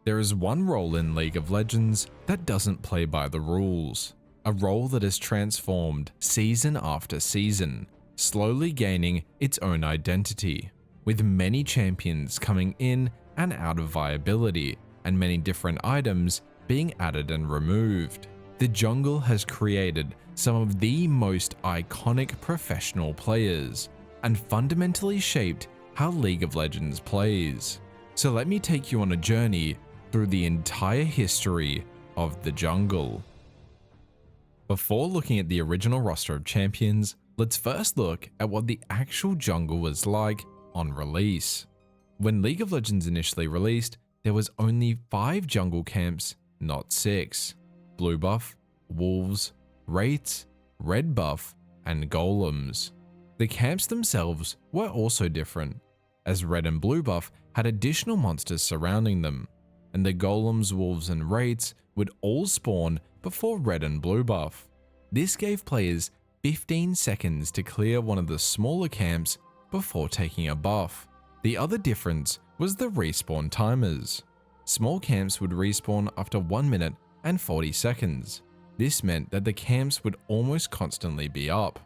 There is one role in League of Legends that doesn't play by the rules, a role that is transformed season after season, slowly gaining its own identity, with many champions coming in and out of viability, and many different items being added and removed. The jungle has created some of the most iconic professional players, and fundamentally shaped how League of Legends plays. So let me take you on a journey through the entire history of the jungle. Before looking at the original roster of champions, let's first look at what the actual jungle was like on release. When League of Legends initially released, there was only 5 jungle camps, not 6. Blue buff, wolves, wraiths, red buff, and golems. The camps themselves were also different, as red and blue buff had additional monsters surrounding them, and the golems, wolves, and wraiths would all spawn before red and blue buff. This gave players 15 seconds to clear one of the smaller camps before taking a buff. The other difference was the respawn timers. Small camps would respawn after 1 minute and 40 seconds. This meant that the camps would almost constantly be up.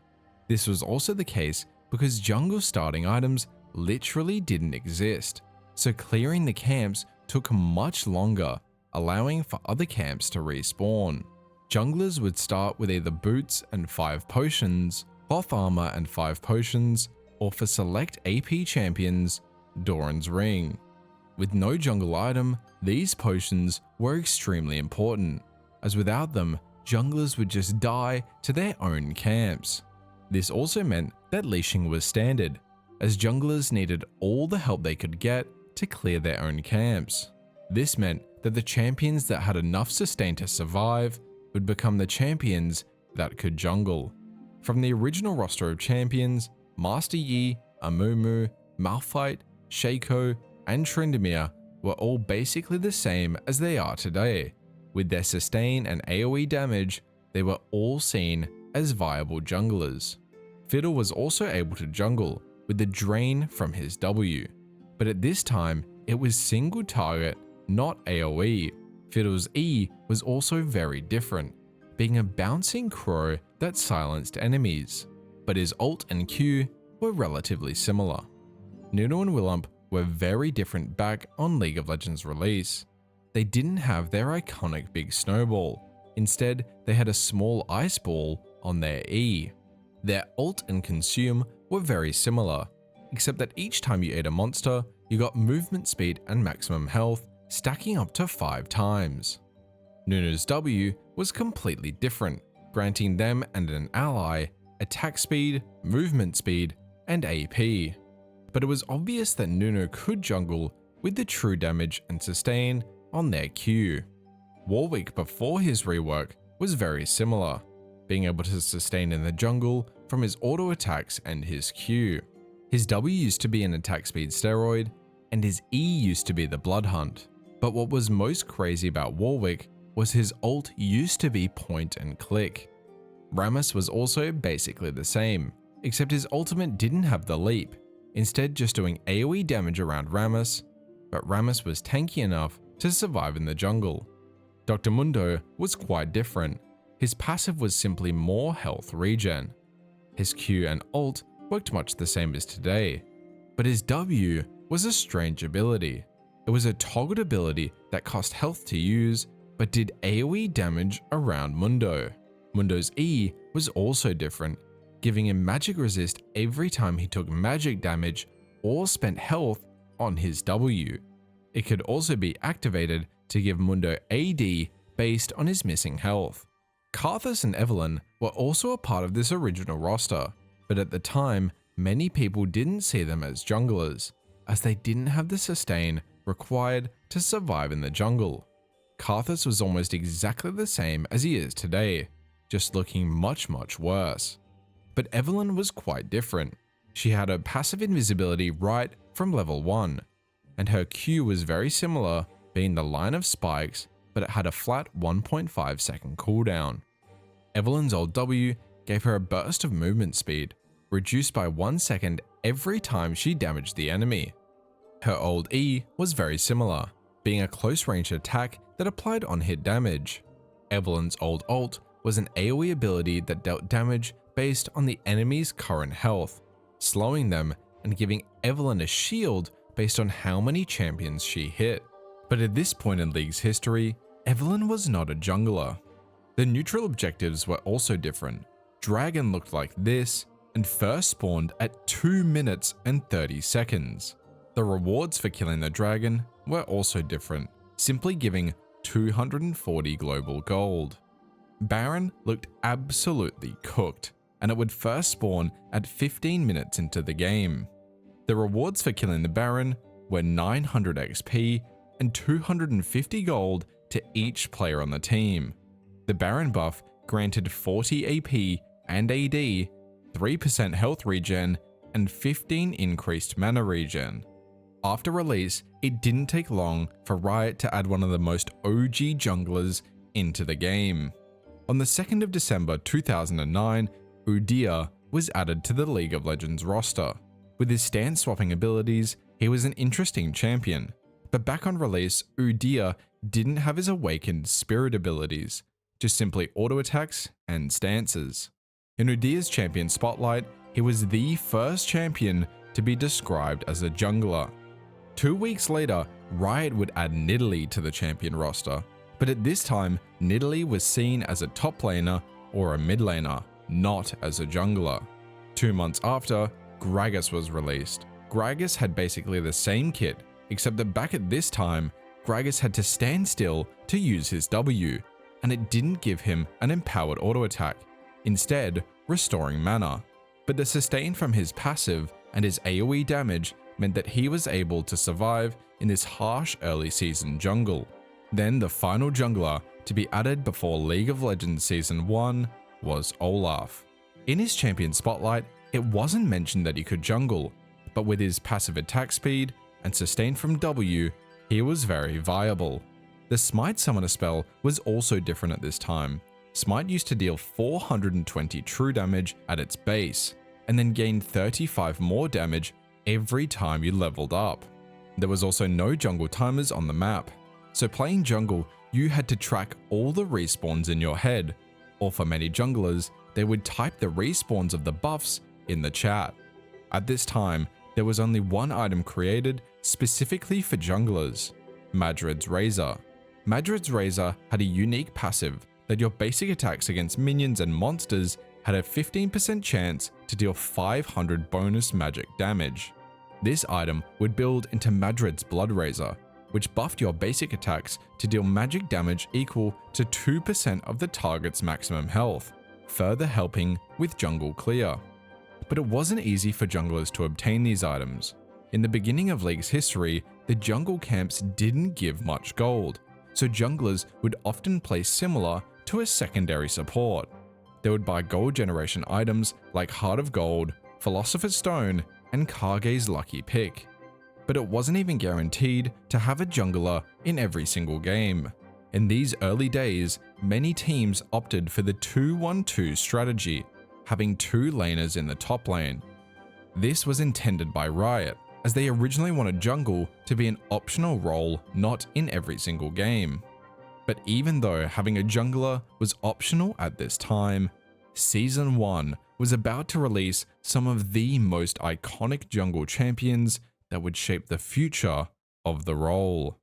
This was also the case because jungle starting items literally didn't exist, so clearing the camps took much longer, allowing for other camps to respawn. Junglers would start with either boots and 5 potions, cloth armor and 5 potions, or for select AP champions, Doran's Ring. With no jungle item, these potions were extremely important, as without them, junglers would just die to their own camps. This also meant that leashing was standard, as junglers needed all the help they could get to clear their own camps. This meant that the champions that had enough sustain to survive would become the champions that could jungle. From the original roster of champions, Master Yi, Amumu, Malphite, Shaco, and Tryndamere were all basically the same as they are today. With their sustain and AoE damage, they were all seen as viable junglers. Fiddle was also able to jungle with the drain from his W, but at this time it was single target, not AoE. Fiddle's E was also very different, being a bouncing crow that silenced enemies, but his ult and Q were relatively similar. Nunu and Willump were very different back on League of Legends release. They didn't have their iconic big snowball. Instead, they had a small ice ball on their E. Their ult and consume were very similar, except that each time you ate a monster, you got movement speed and maximum health, stacking up to 5 times. Nunu's W was completely different, granting them and an ally attack speed, movement speed, and AP. But it was obvious that Nunu could jungle with the true damage and sustain on their Q. Warwick before his rework was very similar, being able to sustain in the jungle from his auto attacks and his Q. His W used to be an attack speed steroid, and his E used to be the Blood Hunt. But what was most crazy about Warwick was his ult used to be point and click. Rammus was also basically the same, except his ultimate didn't have the leap, instead just doing AoE damage around Rammus, but Rammus was tanky enough to survive in the jungle. Dr. Mundo was quite different. His passive was simply more health regen. His Q and ult worked much the same as today, but his W was a strange ability. It was a toggled ability that cost health to use, but did AoE damage around Mundo. Mundo's E was also different, giving him magic resist every time he took magic damage or spent health on his W. It could also be activated to give Mundo AD based on his missing health. Karthus and Evelynn were also a part of this original roster, but at the time, many people didn't see them as junglers, as they didn't have the sustain required to survive in the jungle. Karthus was almost exactly the same as he is today, just looking much worse. But Evelynn was quite different. She had her passive invisibility right from level 1, and her Q was very similar, being the line of spikes, but it had a flat 1.5 second cooldown. Evelynn's old W gave her a burst of movement speed, reduced by 1 second every time she damaged the enemy. Her old E was very similar, being a close-range attack that applied on-hit damage. Evelyn's old ult was an AoE ability that dealt damage based on the enemy's current health, slowing them and giving Evelyn a shield based on how many champions she hit. But at this point in League's history, Evelyn was not a jungler. The neutral objectives were also different. Dragon looked like this and first spawned at 2 minutes and 30 seconds. The rewards for killing the dragon were also different, simply giving 240 global gold. Baron looked absolutely cooked, and it would first spawn at 15 minutes into the game. The rewards for killing the Baron were 900 XP and 250 gold to each player on the team. The Baron buff granted 40 AP and AD, 3% health regen, and 15 increased mana regen. After release, it didn't take long for Riot to add one of the most OG junglers into the game. On the 2nd of December 2009, Udyr was added to the League of Legends roster. With his stance swapping abilities, he was an interesting champion, but back on release, Udyr didn't have his awakened spirit abilities, just simply auto attacks and stances. In Udyr's champion spotlight, he was the first champion to be described as a jungler. 2 weeks later, Riot would add Nidalee to the champion roster, but at this time, Nidalee was seen as a top laner or a mid laner, not as a jungler. 2 months after, Gragas was released. Gragas had basically the same kit, except that back at this time, Gragas had to stand still to use his W, and it didn't give him an empowered auto attack, instead restoring mana. But the sustain from his passive and his AoE damage meant that he was able to survive in this harsh early season jungle. Then the final jungler to be added before League of Legends Season 1 was Olaf. In his champion spotlight, it wasn't mentioned that he could jungle, but with his passive attack speed and sustain from W, he was very viable. The Smite Summoner spell was also different at this time. Smite used to deal 420 true damage at its base, and then gain 35 more damage every time you leveled up. There was also no jungle timers on the map, so playing jungle, you had to track all the respawns in your head, or for many junglers, they would type the respawns of the buffs in the chat. At this time, there was only one item created specifically for junglers, Madred's Razor. Madred's Razor had a unique passive that your basic attacks against minions and monsters had a 15% chance to deal 500 bonus magic damage. This item would build into Madred's Blood Razor, which buffed your basic attacks to deal magic damage equal to 2% of the target's maximum health, further helping with jungle clear. But it wasn't easy for junglers to obtain these items. In the beginning of League's history, the jungle camps didn't give much gold, so junglers would often play similar to a secondary support. They would buy gold generation items like Heart of Gold, Philosopher's Stone, and Kage's Lucky Pick. But it wasn't even guaranteed to have a jungler in every single game. In these early days, many teams opted for the 2-1-2 strategy, having 2 laners in the top lane. This was intended by Riot, as they originally wanted jungle to be an optional role not in every single game. But even though having a jungler was optional at this time, Season 1 was about to release some of the most iconic jungle champions that would shape the future of the role.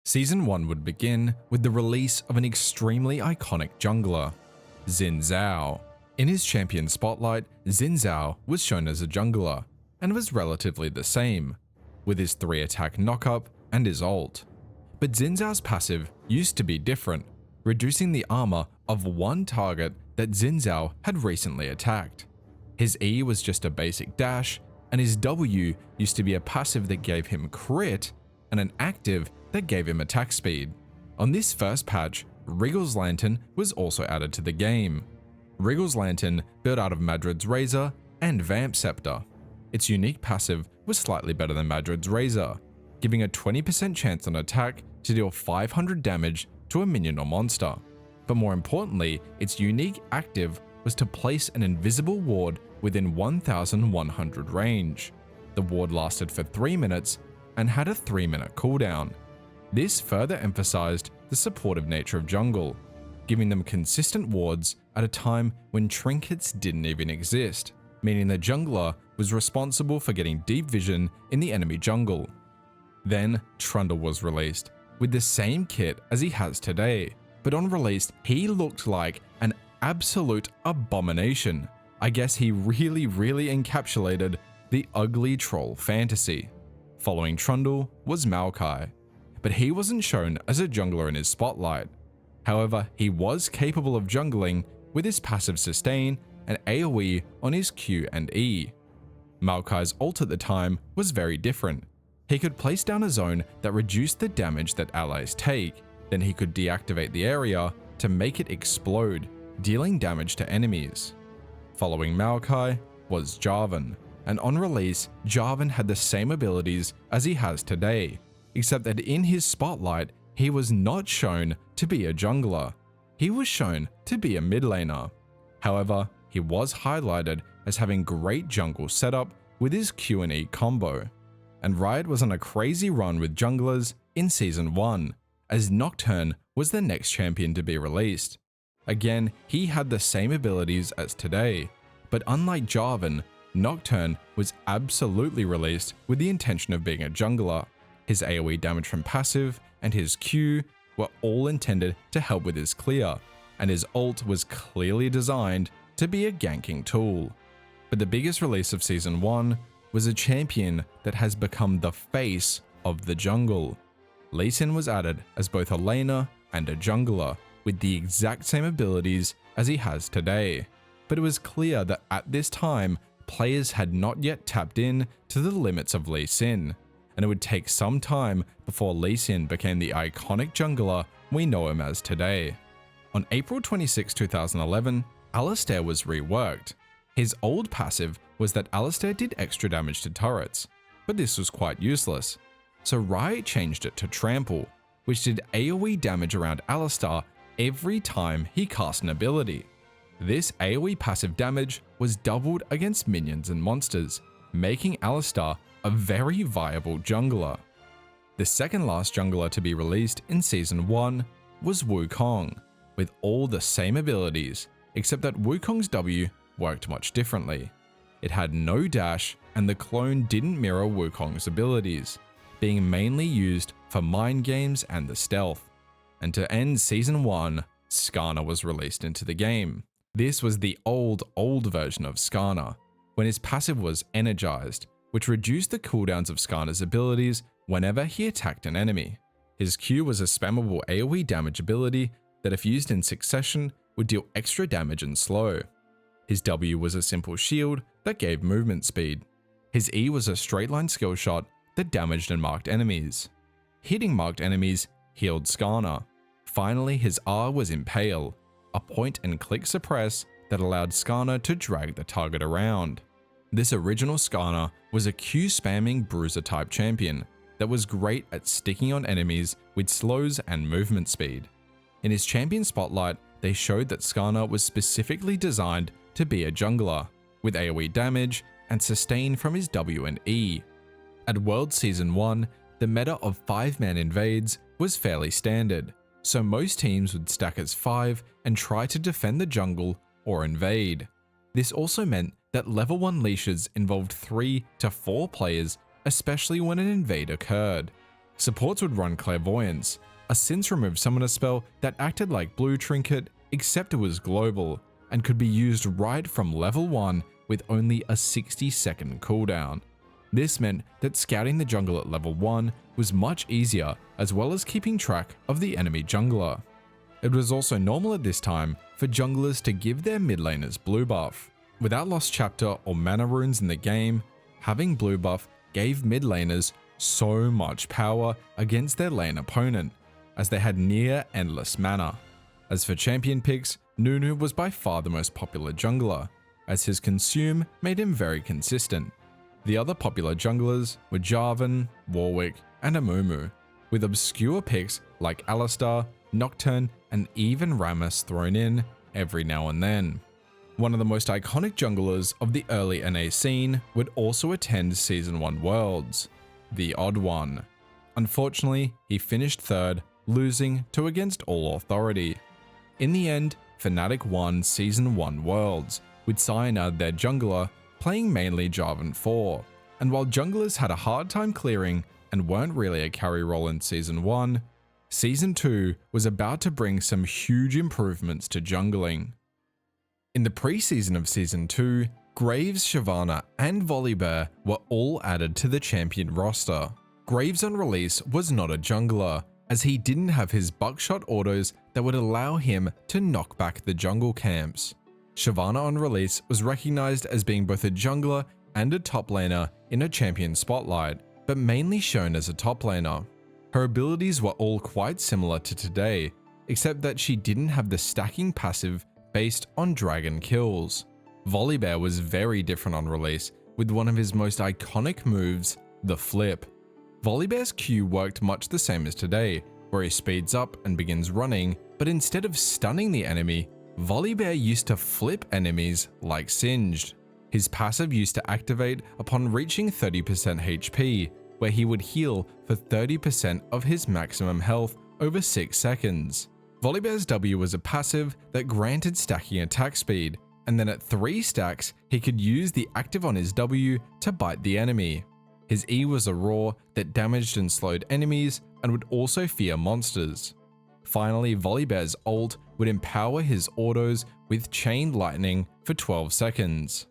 Season 1 would begin with the release of an extremely iconic jungler, Xin Zhao. In his champion spotlight, Xin Zhao was shown as a jungler, and was relatively the same, with his 3-attack knockup and his ult. But Xin Zhao's passive used to be different, reducing the armor of one target that Xin Zhao had recently attacked. His E was just a basic dash, and his W used to be a passive that gave him crit, and an active that gave him attack speed. On this first patch, Wriggle's Lantern was also added to the game. Wriggle's Lantern built out of Madred's Razor and Vamp Scepter. Its unique passive was slightly better than Madred's Razor, giving a 20% chance on attack to deal 500 damage to a minion or monster. But more importantly, its unique active was to place an invisible ward within 1100 range. The ward lasted for 3 minutes and had a 3-minute cooldown. This further emphasized the supportive nature of jungle, giving them consistent wards at a time when trinkets didn't even exist, meaning the jungler was responsible for getting deep vision in the enemy jungle. Then Trundle was released, with the same kit as he has today, but on release he looked like an absolute abomination. I guess he really encapsulated the ugly troll fantasy. Following Trundle was Maokai, but he wasn't shown as a jungler in his spotlight. However, he was capable of jungling with his passive sustain and AoE on his Q and E. Maokai's ult at the time was very different. He could place down a zone that reduced the damage that allies take, then he could deactivate the area to make it explode, dealing damage to enemies. Following Maokai was Jarvan, and on release, Jarvan had the same abilities as he has today, except that in his spotlight, he was not shown to be a jungler. He was shown to be a mid laner. However, he was highlighted as having great jungle setup with his Q and E combo. And Riot was on a crazy run with junglers in Season 1, as Nocturne was the next champion to be released. Again, he had the same abilities as today, but unlike Jarvan, Nocturne was absolutely released with the intention of being a jungler. His AoE damage from passive and his Q were all intended to help with his clear, and his ult was clearly designed to be a ganking tool. But the biggest release of Season 1 was a champion that has become the face of the jungle. Lee Sin was added as both a laner and a jungler, with the exact same abilities as he has today. But it was clear that at this time, players had not yet tapped in to the limits of Lee Sin, and it would take some time before Lee Sin became the iconic jungler we know him as today. On April 26, 2011, Alistar was reworked. His old passive was that Alistar did extra damage to turrets, but this was quite useless. So Riot changed it to Trample, which did AoE damage around Alistar every time he cast an ability. This AoE passive damage was doubled against minions and monsters, making Alistar a very viable jungler. The second last jungler to be released in Season 1 was Wukong, with all the same abilities, except that Wukong's W worked much differently. It had no dash, and the clone didn't mirror Wukong's abilities, being mainly used for mind games and the stealth. And to end Season 1, Skarner was released into the game. This was the old version of Skarner, when his passive was energized, which reduced the cooldowns of Skarner's abilities whenever he attacked an enemy. His Q was a spammable AoE damage ability that if used in succession would deal extra damage and slow. His W was a simple shield that gave movement speed. His E was a straight line skill shot that damaged and marked enemies. Hitting marked enemies healed Skarner. Finally, his R was Impale, a point and click suppress that allowed Skarner to drag the target around. This original Skarner was a Q spamming bruiser type champion that was great at sticking on enemies with slows and movement speed. In his champion spotlight, they showed that Skarner was specifically designed to be a jungler, with AoE damage and sustain from his W and E. At World Season 1, the meta of 5-man invades was fairly standard, so most teams would stack as 5 and try to defend the jungle or invade. This also meant that level 1 leashes involved 3 to 4 players, especially when an invade occurred. Supports would run Clairvoyance, a Since Remove Summoner spell that acted like Blue Trinket, except it was global, and could be used right from level 1 with only a 60-second cooldown. This meant that scouting the jungle at level 1 was much easier, as well as keeping track of the enemy jungler. It was also normal at this time for junglers to give their mid laners blue buff. Without Lost Chapter or mana runes in the game, having blue buff gave mid laners so much power against their lane opponent, as they had near endless mana. As for champion picks, Nunu was by far the most popular jungler, as his consume made him very consistent. The other popular junglers were Jarvan, Warwick, and Amumu, with obscure picks like Alistar, Nocturne, and even Rammus thrown in every now and then. One of the most iconic junglers of the early NA scene would also attend Season 1 Worlds, the Odd One. Unfortunately, he finished third, losing to Against All Authority. In the end, Fnatic won Season 1 Worlds, with Cyanide their jungler playing mainly Jarvan 4. And while junglers had a hard time clearing and weren't really a carry role in Season 1, Season 2 was about to bring some huge improvements to jungling. In the pre-season of Season 2, Graves, Shyvana, and Volibear were all added to the champion roster. Graves on release was not a jungler, as he didn't have his buckshot autos that would allow him to knock back the jungle camps. Shyvana on release was recognized as being both a jungler and a top laner in a champion spotlight, but mainly shown as a top laner. Her abilities were all quite similar to today, except that she didn't have the stacking passive based on dragon kills. Volibear was very different on release, with one of his most iconic moves, the flip. Volibear's Q worked much the same as today, where he speeds up and begins running, but instead of stunning the enemy, Volibear used to flip enemies like Singed. His passive used to activate upon reaching 30% HP, where he would heal for 30% of his maximum health over 6 seconds. Volibear's W was a passive that granted stacking attack speed, and then at 3 stacks, he could use the active on his W to bite the enemy. His E was a roar that damaged and slowed enemies and would also fear monsters. Finally, Volibear's ult would empower his autos with Chain Lightning for 12 seconds.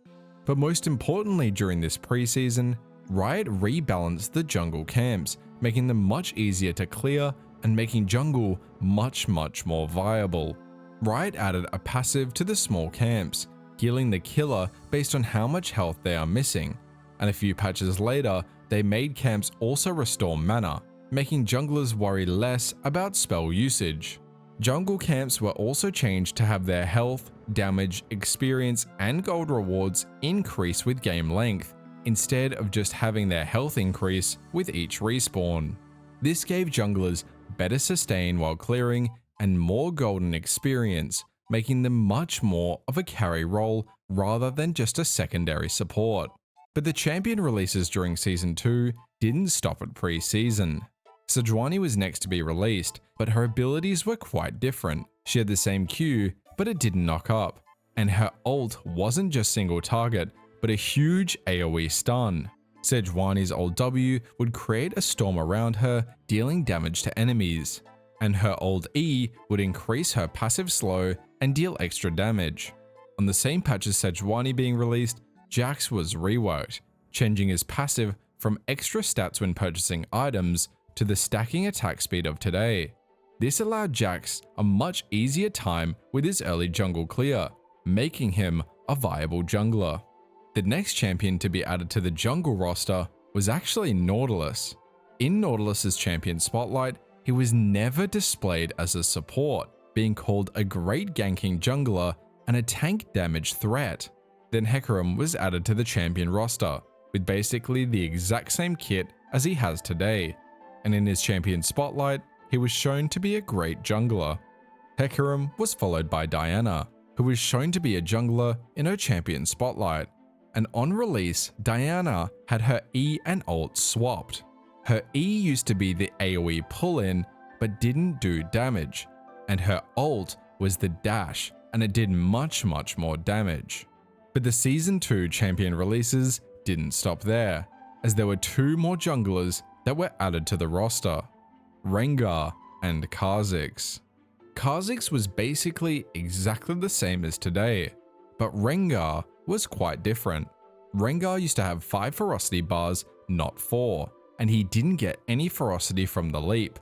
But most importantly during this preseason, Riot rebalanced the jungle camps, making them much easier to clear and making jungle much more viable. Riot added a passive to the small camps, healing the killer based on how much health they are missing, and a few patches later, they made camps also restore mana, making junglers worry less about spell usage. Jungle camps were also changed to have their health, damage, experience, and gold rewards increase with game length, instead of just having their health increase with each respawn. This gave junglers better sustain while clearing and more golden experience, making them much more of a carry role rather than just a secondary support. But the champion releases during Season 2 didn't stop at pre-season. Sejuani was next to be released, but her abilities were quite different. She had the same Q, but it didn't knock up, and her ult wasn't just single target, but a huge AoE stun. Sejuani's ult W would create a storm around her, dealing damage to enemies, and her ult E would increase her passive slow and deal extra damage. On the same patch as Sejuani being released, Jax was reworked, changing his passive from extra stats when purchasing items to the stacking attack speed of today. This allowed Jax a much easier time with his early jungle clear, making him a viable jungler. The next champion to be added to the jungle roster was actually Nautilus. In Nautilus's champion spotlight, he was never displayed as a support, being called a great ganking jungler and a tank damage threat. Then Hecarim was added to the champion roster, with basically the exact same kit as he has today, and in his champion spotlight, he was shown to be a great jungler. Hecarim was followed by Diana, who was shown to be a jungler in her champion spotlight, and on release, Diana had her E and ult swapped. Her E used to be the AoE pull-in, but didn't do damage, and her ult was the dash, and it did much more damage. But the Season 2 champion releases didn't stop there, as there were 2 more junglers that were added to the roster, Rengar and Kha'Zix. Kha'Zix was basically exactly the same as today, but Rengar was quite different. Rengar used to have 5 ferocity bars, not 4, and he didn't get any ferocity from the leap,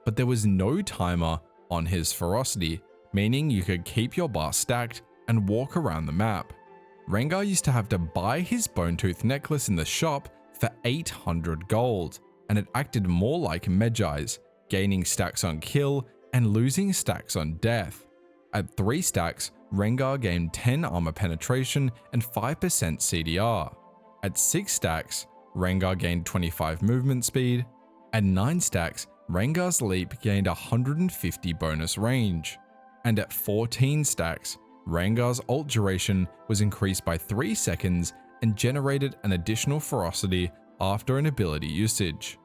but there was no timer on his ferocity, meaning you could keep your bar stacked and walk around the map. Rengar used to have to buy his Bone Tooth necklace in the shop for 800 gold, and it acted more like Medjai's, gaining stacks on kill and losing stacks on death. At 3 stacks, Rengar gained 10 armor penetration and 5% CDR. At 6 stacks, Rengar gained 25 movement speed. At 9 stacks, Rengar's leap gained 150 bonus range. And at 14 stacks, Rengar's ult duration was increased by 3 seconds and generated an additional ferocity after an ability usage.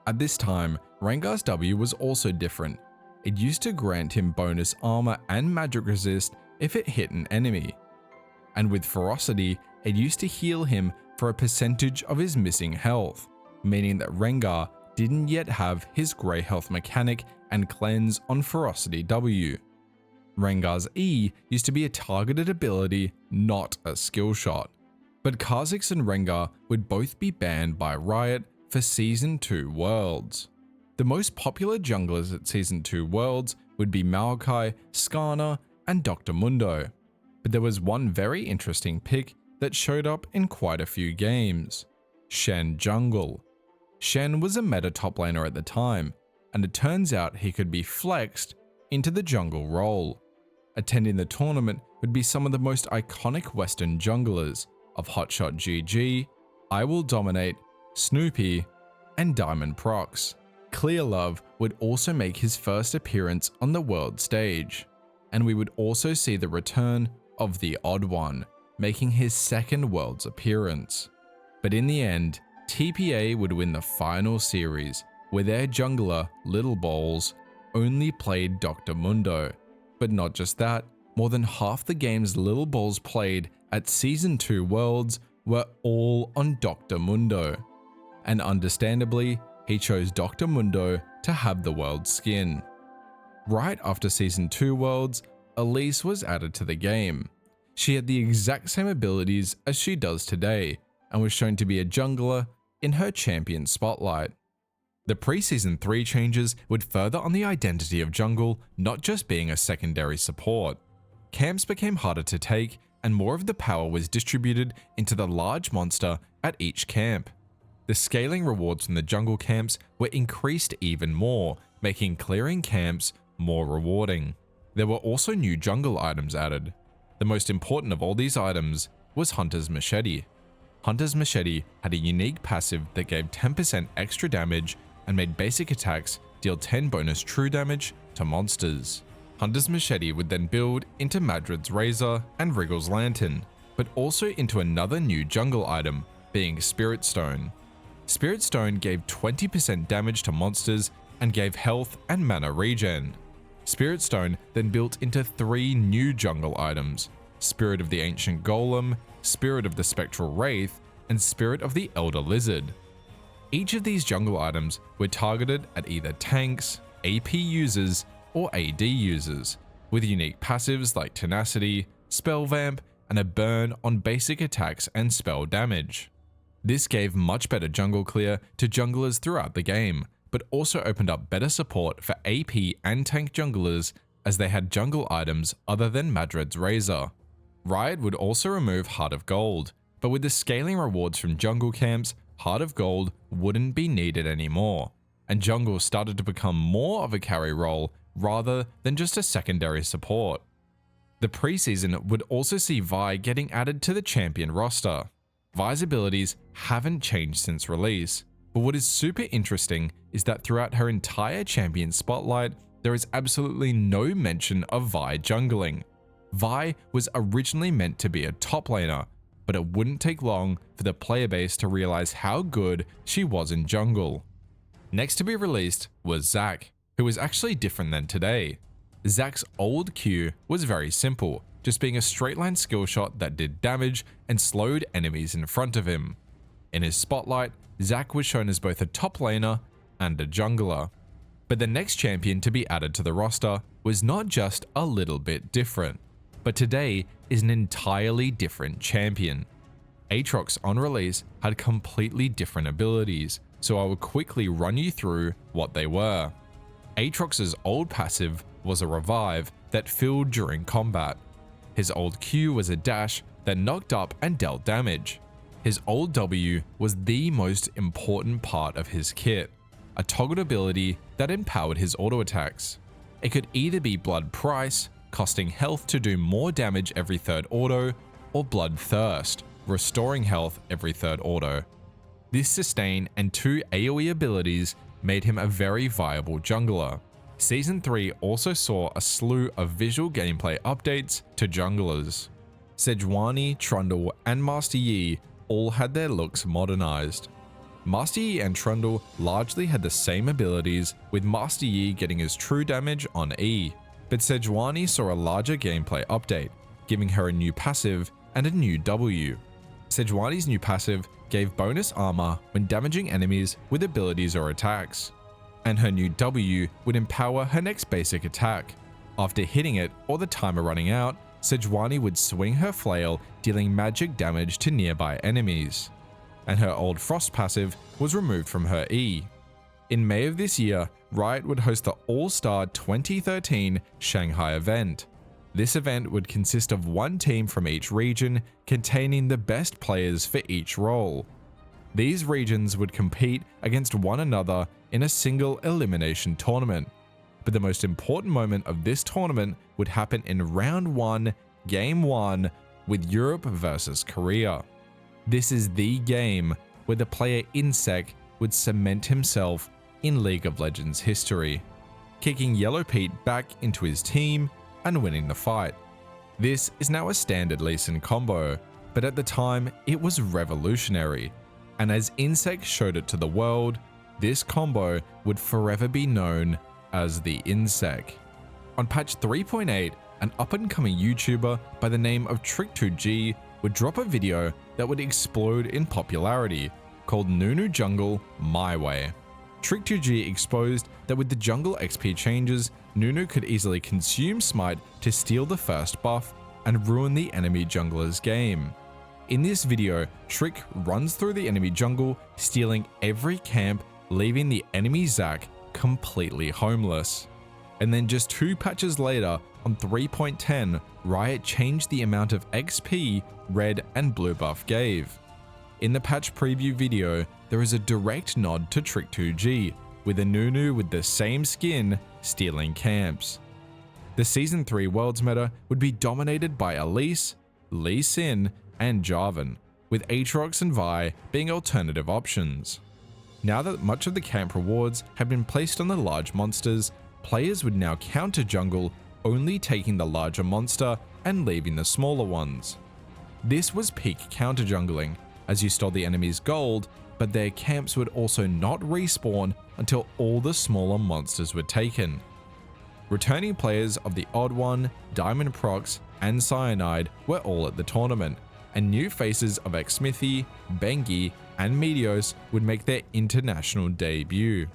At this time, Rengar's W was also different. It used to grant him bonus armor and magic resist if it hit an enemy. And with Ferocity, it used to heal him for a percentage of his missing health, meaning that Rengar didn't yet have his grey health mechanic and cleanse on Ferocity W. Rengar's E used to be a targeted ability, not a skill shot. But Kha'Zix and Rengar would both be banned by Riot for Season 2 Worlds. The most popular junglers at Season 2 Worlds would be Maokai, Skarner, and Dr. Mundo. But there was one very interesting pick that showed up in quite a few games: Shen Jungle. Shen was a meta top laner at the time, and it turns out he could be flexed into the jungle role. Attending the tournament would be some of the most iconic Western junglers of Hotshot GG, I Will Dominate, Snoopy, and Diamond Prox. Clearlove would also make his first appearance on the world stage, and we would also see the return of the Odd One, making his second Worlds appearance. But in the end, TPA would win the final series, where their jungler, Little Balls, only played Dr. Mundo. But not just that, more than half the games Little Balls played at Season 2 Worlds were all on Dr. Mundo. And understandably, he chose Dr. Mundo to have the world skin. Right after Season 2 Worlds, Elise was added to the game. She had the exact same abilities as she does today, and was shown to be a jungler in her champion spotlight. The pre-Season 3 changes would further on the identity of jungle not just being a secondary support. Camps became harder to take, and more of the power was distributed into the large monster at each camp. The scaling rewards from the jungle camps were increased even more, making clearing camps more rewarding. There were also new jungle items added. The most important of all these items was Hunter's Machete. Hunter's Machete had a unique passive that gave 10% extra damage and made basic attacks deal 10 bonus true damage to monsters. Hunter's Machete would then build into Madred's Razor and Wriggle's Lantern, but also into another new jungle item, being Spirit Stone. Spirit Stone gave 20% damage to monsters and gave health and mana regen. Spirit Stone then built into 3 new jungle items: Spirit of the Ancient Golem, Spirit of the Spectral Wraith, and Spirit of the Elder Lizard. Each of these jungle items were targeted at either tanks, AP users, or AD users, with unique passives like Tenacity, Spell Vamp, and a burn on basic attacks and spell damage. This gave much better jungle clear to junglers throughout the game, but also opened up better support for AP and tank junglers as they had jungle items other than Madred's Razor. Riot would also remove Heart of Gold, but with the scaling rewards from jungle camps, Heart of Gold wouldn't be needed anymore, and jungle started to become more of a carry role rather than just a secondary support. The preseason would also see Vi getting added to the champion roster. Vi's abilities haven't changed since release, but what is super interesting is that throughout her entire champion spotlight, there is absolutely no mention of Vi jungling. Vi was originally meant to be a top laner, but it wouldn't take long for the player base to realize how good she was in jungle. Next to be released was Zac, who was actually different than today. Zac's old Q was very simple, just being a straight line skill shot that did damage and slowed enemies in front of him. In his spotlight, Zac was shown as both a top laner and a jungler. But the next champion to be added to the roster was not just a little bit different, but today is an entirely different champion. Aatrox on release had completely different abilities, so I will quickly run you through what they were. Aatrox's old passive was a revive that filled during combat. His old Q was a dash that knocked up and dealt damage. His old W was the most important part of his kit, a toggled ability that empowered his auto attacks. It could either be Blood Price, costing health to do more damage every third auto, or Blood Thirst, restoring health every third auto. This sustain and 2 AoE abilities made him a very viable jungler. Season 3 also saw a slew of visual gameplay updates to junglers. Sejuani, Trundle, and Master Yi all had their looks modernized. Master Yi and Trundle largely had the same abilities, with Master Yi getting his true damage on E, but Sejuani saw a larger gameplay update, giving her a new passive and a new W. Sejuani's new passive gave bonus armor when damaging enemies with abilities or attacks, and her new W would empower her next basic attack. After hitting it or the timer running out, Sejuani would swing her flail, dealing magic damage to nearby enemies, and her old Frost passive was removed from her E. In May of this year, Riot would host the All-Star 2013 Shanghai event. This event would consist of one team from each region, containing the best players for each role. These regions would compete against one another in a single elimination tournament. But the most important moment of this tournament would happen in Round 1, Game 1, with Europe versus Korea. This is the game where the player Insec would cement himself in League of Legends history, kicking Yellow Pete back into his team and winning the fight. This is now a standard Lee Sin combo, but at the time it was revolutionary, and as Insec showed it to the world, this combo would forever be known as the Insec. On patch 3.8, an up-and-coming YouTuber by the name of Trick2G would drop a video that would explode in popularity, called Nunu Jungle My Way. Trick2G exposed that with the jungle XP changes, Nunu could easily consume Smite to steal the first buff and ruin the enemy jungler's game. In this video, Trick runs through the enemy jungle, stealing every camp, leaving the enemy Zac completely homeless. And then just 2 patches later, on 3.10, Riot changed the amount of XP red and blue buff gave. In the patch preview video, there is a direct nod to Trick2G, with a Nunu with the same skin stealing camps. The Season 3 Worlds meta would be dominated by Elise, Lee Sin, and Jarvan, with Aatrox and Vi being alternative options. Now that much of the camp rewards had been placed on the large monsters, players would now counter jungle, only taking the larger monster and leaving the smaller ones. This was peak counter jungling, as you stole the enemy's gold, but their camps would also not respawn until all the smaller monsters were taken. Returning players of the Odd One, Diamond Prox, and Cyanide were all at the tournament, and new faces of Xmithie, Bengi, and Meteos would make their international debut.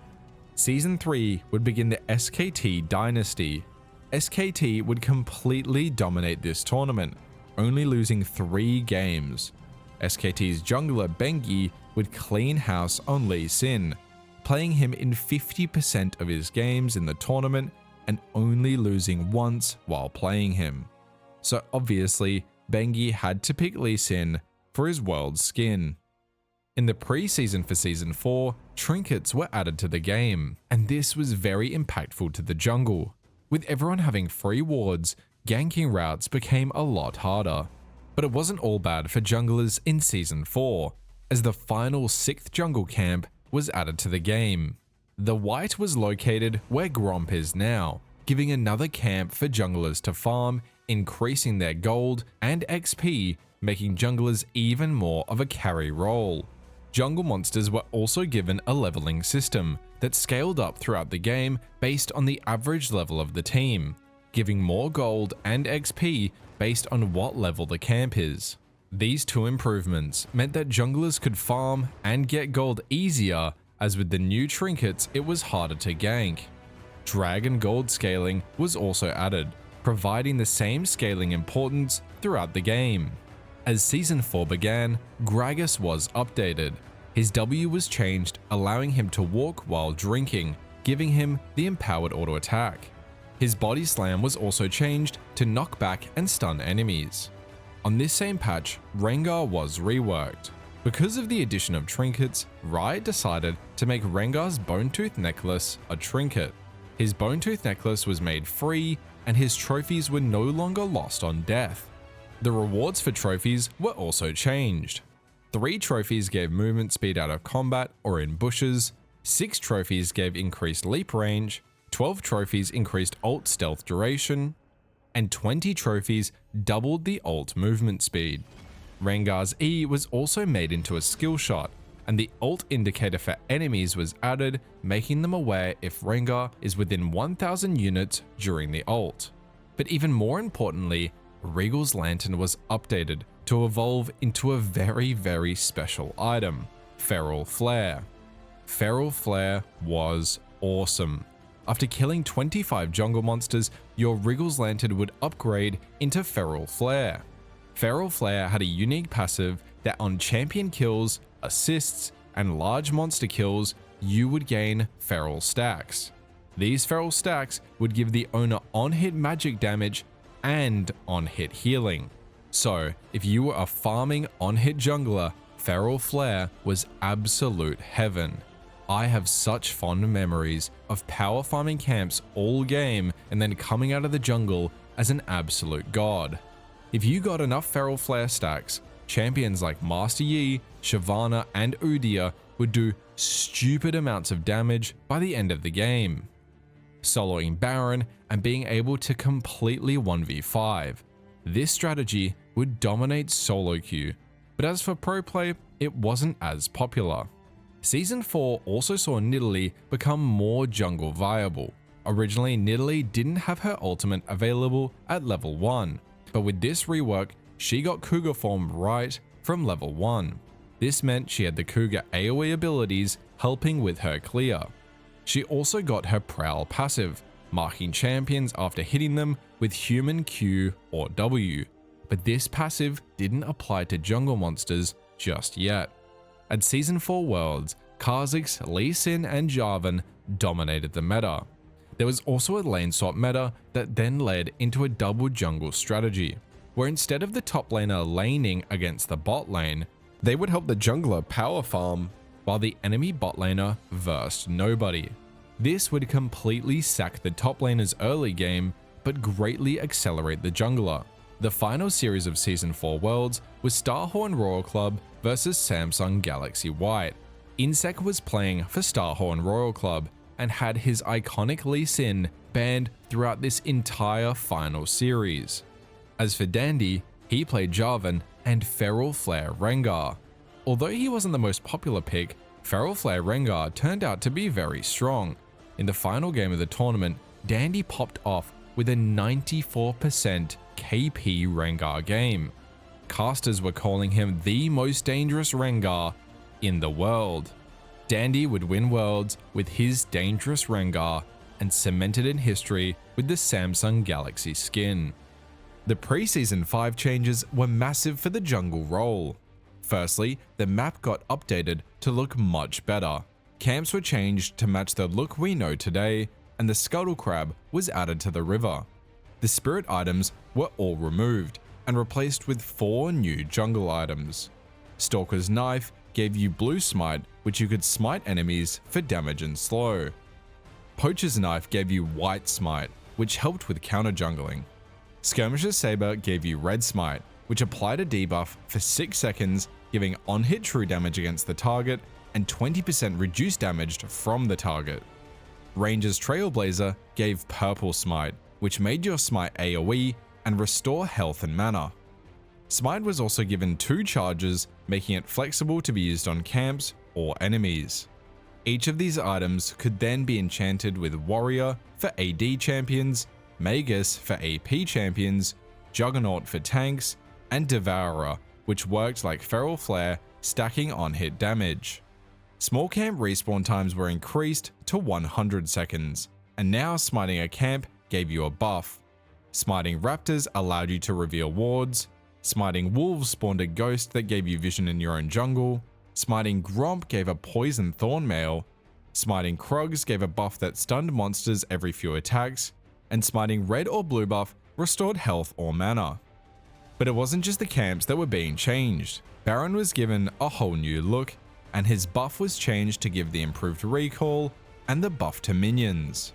Season 3 would begin the SKT dynasty. SKT would completely dominate this tournament, only losing 3 games. SKT's jungler Bengi would clean house on Lee Sin, playing him in 50% of his games in the tournament and only losing once while playing him. So obviously, Bengi had to pick Lee Sin for his world skin. In the pre-season for Season 4, trinkets were added to the game, and this was very impactful to the jungle. With everyone having free wards, ganking routes became a lot harder. But it wasn't all bad for junglers in Season 4, as the final 6th jungle camp was added to the game. The White was located where Gromp is now, giving another camp for junglers to farm, increasing their gold and XP, making junglers even more of a carry role. Jungle monsters were also given a leveling system that scaled up throughout the game based on the average level of the team, giving more gold and XP based on what level the camp is. These 2 improvements meant that junglers could farm and get gold easier, as with the new trinkets it was harder to gank. Dragon gold scaling was also added, providing the same scaling importance throughout the game. As Season 4 began, Gragas was updated. His W was changed, allowing him to walk while drinking, giving him the empowered auto attack. His body slam was also changed to knock back and stun enemies. On this same patch, Rengar was reworked. Because of the addition of trinkets, Riot decided to make Rengar's Bone Tooth necklace a trinket. His Bone Tooth necklace was made free, and his trophies were no longer lost on death. The rewards for trophies were also changed. 3 trophies gave movement speed out of combat or in bushes, 6 trophies gave increased leap range, 12 trophies increased ult stealth duration, and 20 trophies doubled the ult movement speed. Rengar's E was also made into a skill shot, and the ult indicator for enemies was added, making them aware if Rengar is within 1000 units during the ult. But even more importantly, Regal's Lantern was updated to evolve into a very special item, Feral Flare. Feral Flare was awesome. After killing 25 jungle monsters, your Regal's Lantern would upgrade into Feral Flare. Feral Flare had a unique passive that on champion kills, assists, and large monster kills, you would gain Feral Stacks. These Feral Stacks would give the owner on-hit magic damage and on-hit healing. So, if you were a farming on-hit jungler, Feral Flare was absolute heaven. I have such fond memories of power farming camps all game and then coming out of the jungle as an absolute god. If you got enough Feral Flare stacks, champions like Master Yi, Shyvana, and Udyr would do stupid amounts of damage by the end of the game. Soloing Baron and being able to completely 1v5. This strategy would dominate solo queue, but as for pro play, it wasn't as popular. Season 4 also saw Nidalee become more jungle viable. Originally, Nidalee didn't have her ultimate available at level 1, but with this rework, she got Cougar form right from level 1. This meant she had the Cougar AoE abilities helping with her clear. She also got her Prowl passive, marking champions after hitting them with human Q or W, but this passive didn't apply to jungle monsters just yet. At Season 4 Worlds, Kha'Zix, Lee Sin, and Jarvan dominated the meta. There was also a lane swap meta that then led into a double jungle strategy, where instead of the top laner laning against the bot lane, they would help the jungler power farm while the enemy bot laner versed nobody. This would completely sack the top laner's early game, but greatly accelerate the jungler. The final series of Season 4 Worlds was Starhorn Royal Club versus Samsung Galaxy White. Insec was playing for Starhorn Royal Club and had his iconic Lee Sin banned throughout this entire final series. As for Dandy, he played Jarvan and Feral Flare Rengar. Although he wasn't the most popular pick, Feral Flare Rengar turned out to be very strong. In the final game of the tournament, Dandy popped off with a 94% KP Rengar game. Casters were calling him the most dangerous Rengar in the world. Dandy would win Worlds with his dangerous Rengar and cemented in history with the Samsung Galaxy skin. The pre-Season 5 changes were massive for the jungle role. Firstly, the map got updated to look much better. Camps were changed to match the look we know today, and the Scuttle Crab was added to the river. The spirit items were all removed and replaced with 4 new jungle items. Stalker's Knife gave you Blue Smite, which you could smite enemies for damage and slow. Poacher's Knife gave you White Smite, which helped with counter jungling. Skirmisher's Saber gave you Red Smite, which applied a debuff for 6 seconds, giving on-hit true damage against the target and 20% reduced damage from the target. Ranger's Trailblazer gave Purple Smite, which made your smite AoE and restore health and mana. Smite was also given 2 charges, making it flexible to be used on camps or enemies. Each of these items could then be enchanted with Warrior for AD champions, Magus for AP champions, Juggernaut for tanks, and Devourer, which worked like Feral Flare, stacking on-hit damage. Small camp respawn times were increased to 100 seconds, and now smiting a camp gave you a buff. Smiting Raptors allowed you to reveal wards. Smiting Wolves spawned a ghost that gave you vision in your own jungle. Smiting Gromp gave a poison Thornmail. Smiting Krugs gave a buff that stunned monsters every few attacks. And smiting red or blue buff restored health or mana. But it wasn't just the camps that were being changed. Baron was given a whole new look, and his buff was changed to give the improved recall and the buff to minions.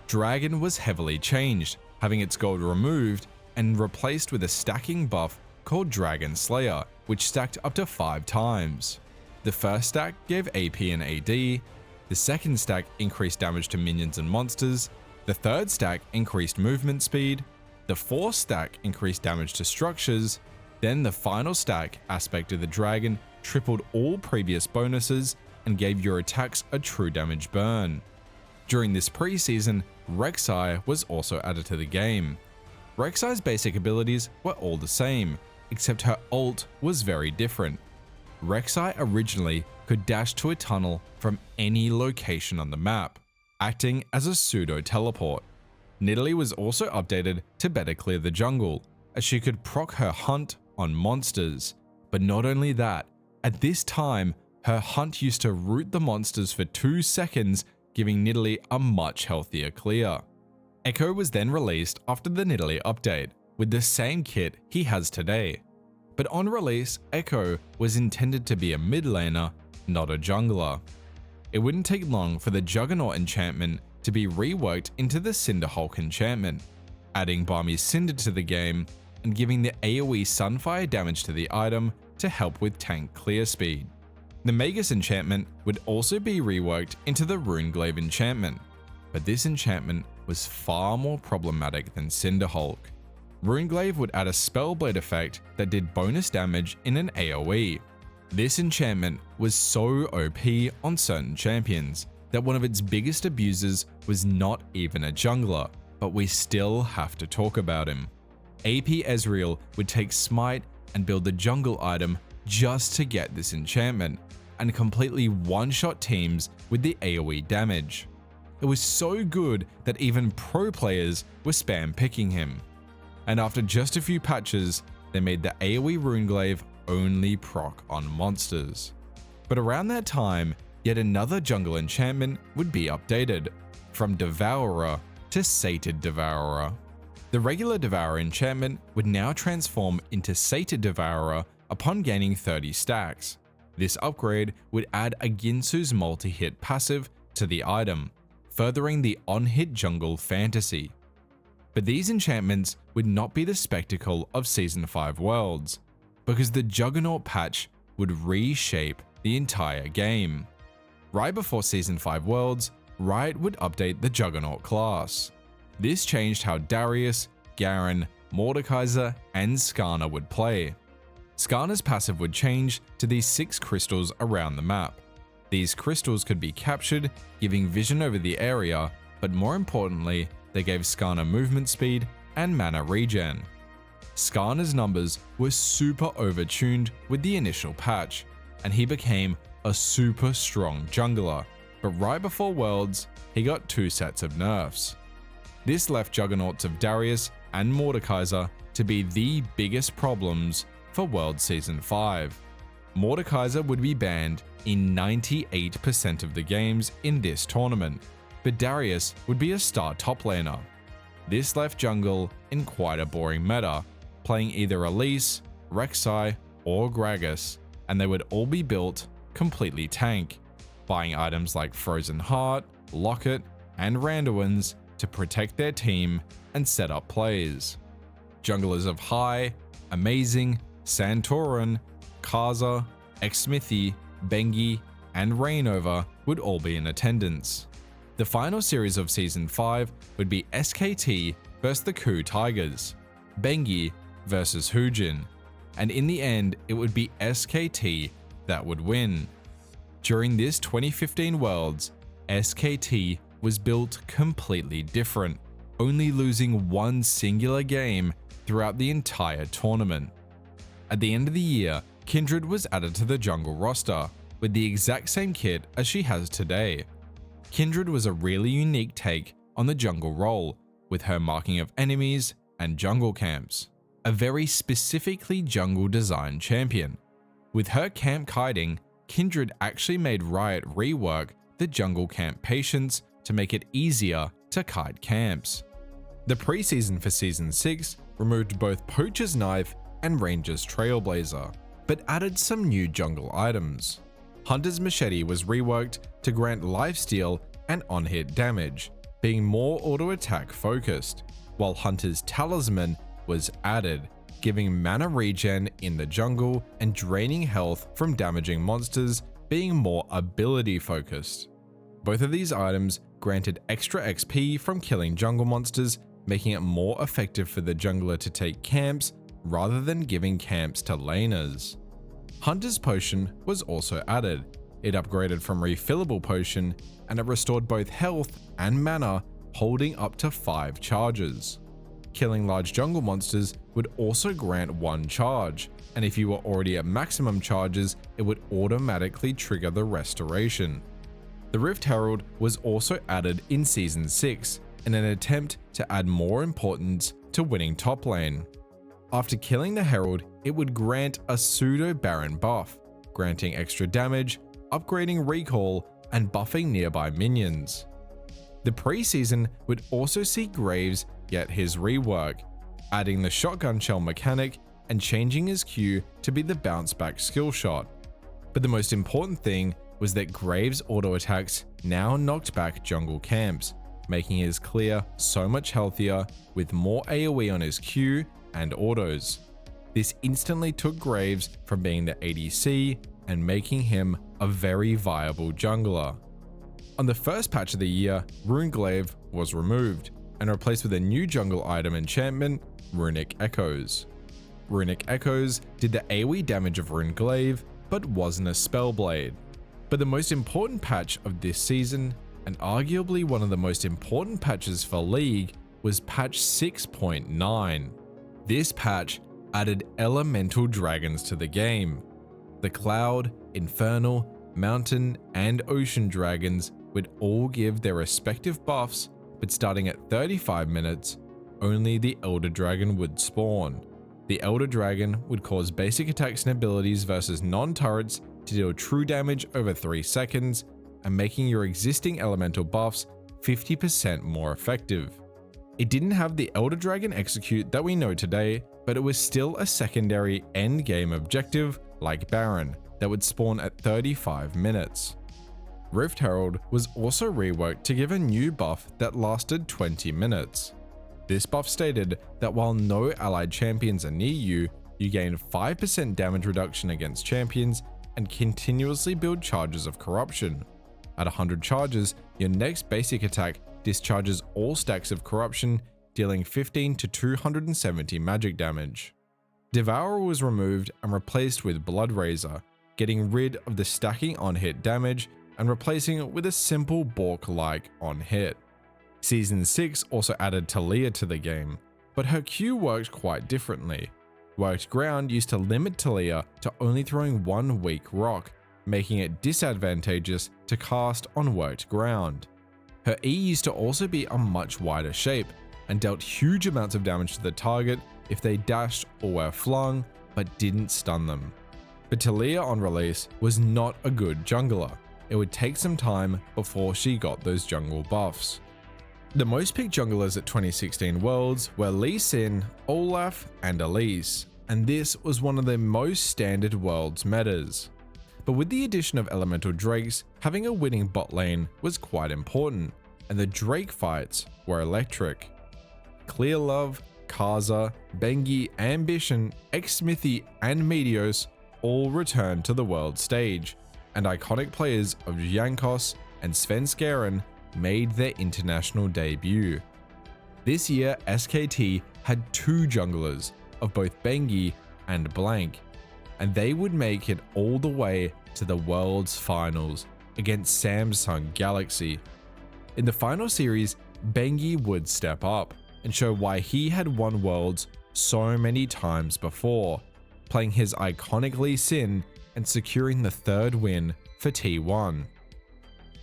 Dragon was heavily changed, having its gold removed and replaced with a stacking buff called Dragon Slayer, which stacked up to 5 times. The first stack gave AP and AD, the second stack increased damage to minions and monsters, the third stack increased movement speed, the fourth stack increased damage to structures, then the final stack, Aspect of the Dragon, tripled all previous bonuses, and gave your attacks a true damage burn. During this preseason, Rek'Sai was also added to the game. Rek'Sai's basic abilities were all the same, except her ult was very different. Rek'Sai originally could dash to a tunnel from any location on the map, acting as a pseudo-teleport. Nidalee was also updated to better clear the jungle, as she could proc her hunt on monsters. But not only that, at this time, her hunt used to root the monsters for 2 seconds, giving Nidalee a much healthier clear. Echo was then released after the Nidalee update, with the same kit he has today. But on release, Echo was intended to be a mid laner, not a jungler. It wouldn't take long for the Juggernaut enchantment to be reworked into the Cinderhulk enchantment, adding Barmy's Cinder to the game and giving the AoE Sunfire damage to the item to help with tank clear speed. The Magus enchantment would also be reworked into the Runeglaive enchantment, but this enchantment was far more problematic than Cinderhulk. Runeglaive would add a Spellblade effect that did bonus damage in an AoE. This enchantment was so OP on certain champions that one of its biggest abusers was not even a jungler, but we still have to talk about him. AP Ezreal would take Smite and build the jungle item just to get this enchantment, and completely one-shot teams with the AoE damage. It was so good that even pro players were spam picking him. And after just a few patches, they made the AoE Runeglaive only proc on monsters. But around that time, yet another jungle enchantment would be updated, from Devourer to Sated Devourer. The regular Devourer enchantment would now transform into Sated Devourer upon gaining 30 stacks. This upgrade would add a Ginsu's multi-hit passive to the item, furthering the on-hit jungle fantasy. But these enchantments would not be the spectacle of Season 5 Worlds, because the Juggernaut patch would reshape the entire game. Right before Season 5 Worlds, Riot would update the Juggernaut class. This changed how Darius, Garen, Mordekaiser, and Skarner would play. Skarner's passive would change to these 6 crystals around the map. These crystals could be captured, giving vision over the area, but more importantly, they gave Skarner movement speed and mana regen. Skarner's numbers were super overtuned with the initial patch, and he became a super strong jungler, but right before Worlds, he got 2 sets of nerfs. This left Juggernauts of Darius and Mordekaiser to be the biggest problems for World Season 5. Mordekaiser would be banned in 98% of the games in this tournament, but Darius would be a star top laner. This left jungle in quite a boring meta, playing either Elise, Rek'Sai, or Gragas, and they would all be built completely tank, buying items like Frozen Heart, Locket, and Randuin's to protect their team and set up plays. Junglers of High, Amazing, Santorin, Kaza, Xmithie, Bengi, and Rainova would all be in attendance. The final series of Season 5 would be SKT vs the Ku Tigers, Bengi versus Hujin, and in the end it would be SKT that would win. During this 2015 Worlds, SKT was built completely different, only losing one singular game throughout the entire tournament. At the end of the year, Kindred was added to the jungle roster, with the exact same kit as she has today. Kindred was a really unique take on the jungle role, with her marking of enemies and jungle camps. A very specifically jungle designed champion. With her camp kiting, Kindred actually made Riot rework the jungle camp patience to make it easier to kite camps. The preseason for Season 6 removed both Poacher's Knife and Ranger's Trailblazer, but added some new jungle items. Hunter's Machete was reworked to grant lifesteal and on-hit damage, being more auto-attack focused, while Hunter's Talisman was added, giving mana regen in the jungle and draining health from damaging monsters, being more ability focused. Both of these items granted extra XP from killing jungle monsters, making it more effective for the jungler to take camps rather than giving camps to laners. Hunter's Potion was also added. It upgraded from refillable potion, and it restored both health and mana, holding up to 5 charges. Killing large jungle monsters would also grant 1 charge, and if you were already at maximum charges, it would automatically trigger the restoration. The Rift Herald was also added in Season 6 in an attempt to add more importance to winning top lane. After killing the Herald, it would grant a pseudo Baron buff, granting extra damage, upgrading recall, and buffing nearby minions. The preseason would also see Graves get his rework, adding the shotgun shell mechanic and changing his Q to be the bounce back skill shot. But the most important thing was that Graves' auto attacks now knocked back jungle camps, making his clear so much healthier with more AoE on his Q and autos. This instantly took Graves from being the ADC and making him a very viable jungler. On the first patch of the year, Runeglaive was removed and replaced with a new jungle item enchantment, Runic Echoes. Runic Echoes did the AoE damage of Runeglaive, but wasn't a spellblade. But the most important patch of this season, and arguably one of the most important patches for League, was patch 6.9. This patch added elemental dragons to the game. The Cloud, Infernal, Mountain, and Ocean dragons would all give their respective buffs, but starting at 35 minutes, only the Elder Dragon would spawn. The Elder Dragon would cause basic attacks and abilities versus non-turrets to deal true damage over 3 seconds, and making your existing elemental buffs 50% more effective. It didn't have the Elder Dragon execute that we know today, but it was still a secondary endgame objective like Baron that would spawn at 35 minutes. Rift Herald was also reworked to give a new buff that lasted 20 minutes. This buff stated that while no allied champions are near you, you gain 5% damage reduction against champions and continuously build charges of corruption. At 100 charges, your next basic attack discharges all stacks of corruption, dealing 15 to 270 magic damage. Devourer was removed and replaced with Bloodrazor, getting rid of the stacking on-hit damage and replacing it with a simple Bork-like on-hit. Season 6 also added Taliyah to the game, but her Q worked quite differently. Worked Ground used to limit Taliyah to only throwing one weak rock, making it disadvantageous to cast on Worked Ground. Her E used to also be a much wider shape, and dealt huge amounts of damage to the target if they dashed or were flung, but didn't stun them. But Taliyah on release was not a good jungler. It would take some time before she got those jungle buffs. The most picked junglers at 2016 Worlds were Lee Sin, Olaf, and Elise, and this was one of the most standard Worlds metas. But with the addition of elemental drakes, having a winning bot lane was quite important, and the Drake fights were electric. Clearlove, Karza, Bengi, Ambition, Xsmithy, and Meteos all returned to the world stage, and iconic players of Jankos and Svenskeren made their international debut. This year, SKT had 2 junglers of both Bengi and Blank, and they would make it all the way to the World's Finals against Samsung Galaxy. In the final series, Bengi would step up and show why he had won Worlds so many times before, playing his iconic Lee Sin and securing the 3rd win for T1.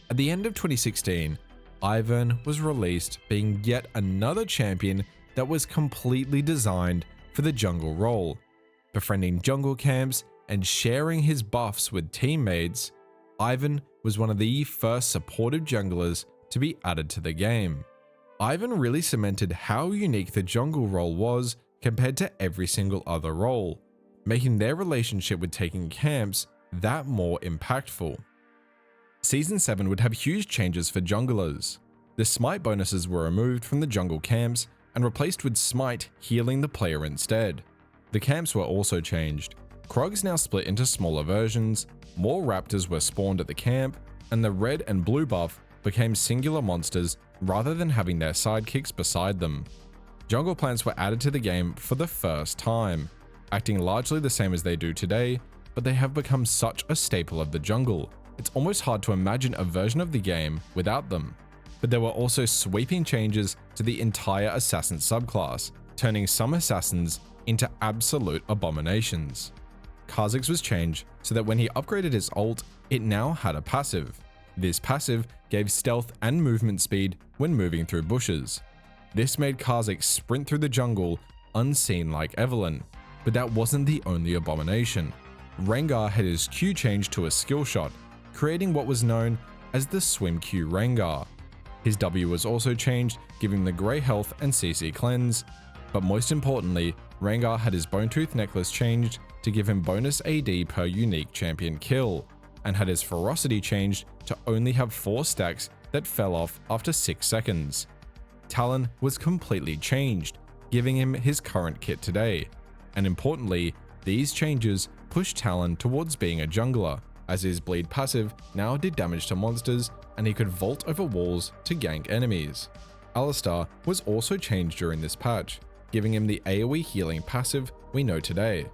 At the end of 2016, Ivern was released, being yet another champion that was completely designed for the jungle role. Befriending jungle camps and sharing his buffs with teammates, Ivern was one of the first supportive junglers to be added to the game. Ivern really cemented how unique the jungle role was compared to every single other role, making their relationship with taking camps that more impactful. Season 7 would have huge changes for junglers. The smite bonuses were removed from the jungle camps and replaced with smite healing the player instead. The camps were also changed. Krogs now split into smaller versions, more raptors were spawned at the camp, and the red and blue buff became singular monsters rather than having their sidekicks beside them. Jungle plants were added to the game for the first time, acting largely the same as they do today, but they have become such a staple of the jungle. It's almost hard to imagine a version of the game without them. But there were also sweeping changes to the entire assassin subclass, turning some assassins into absolute abominations. Kha'Zix was changed so that when he upgraded his ult, it now had a passive. This passive gave stealth and movement speed when moving through bushes. This made Kha'Zix sprint through the jungle unseen like Evelynn, but that wasn't the only abomination. Rengar had his Q changed to a skill shot, creating what was known as the Swim Q Rengar. His W was also changed, giving the grey health and CC cleanse, but most importantly, Rengar had his Bone Tooth necklace changed to give him bonus AD per unique champion kill, and had his ferocity changed to only have 4 stacks that fell off after 6 seconds. Talon was completely changed, giving him his current kit today, and importantly, these changes pushed Talon towards being a jungler, as his bleed passive now did damage to monsters and he could vault over walls to gank enemies. Alistar was also changed during this patch, giving him the AoE healing passive we know today.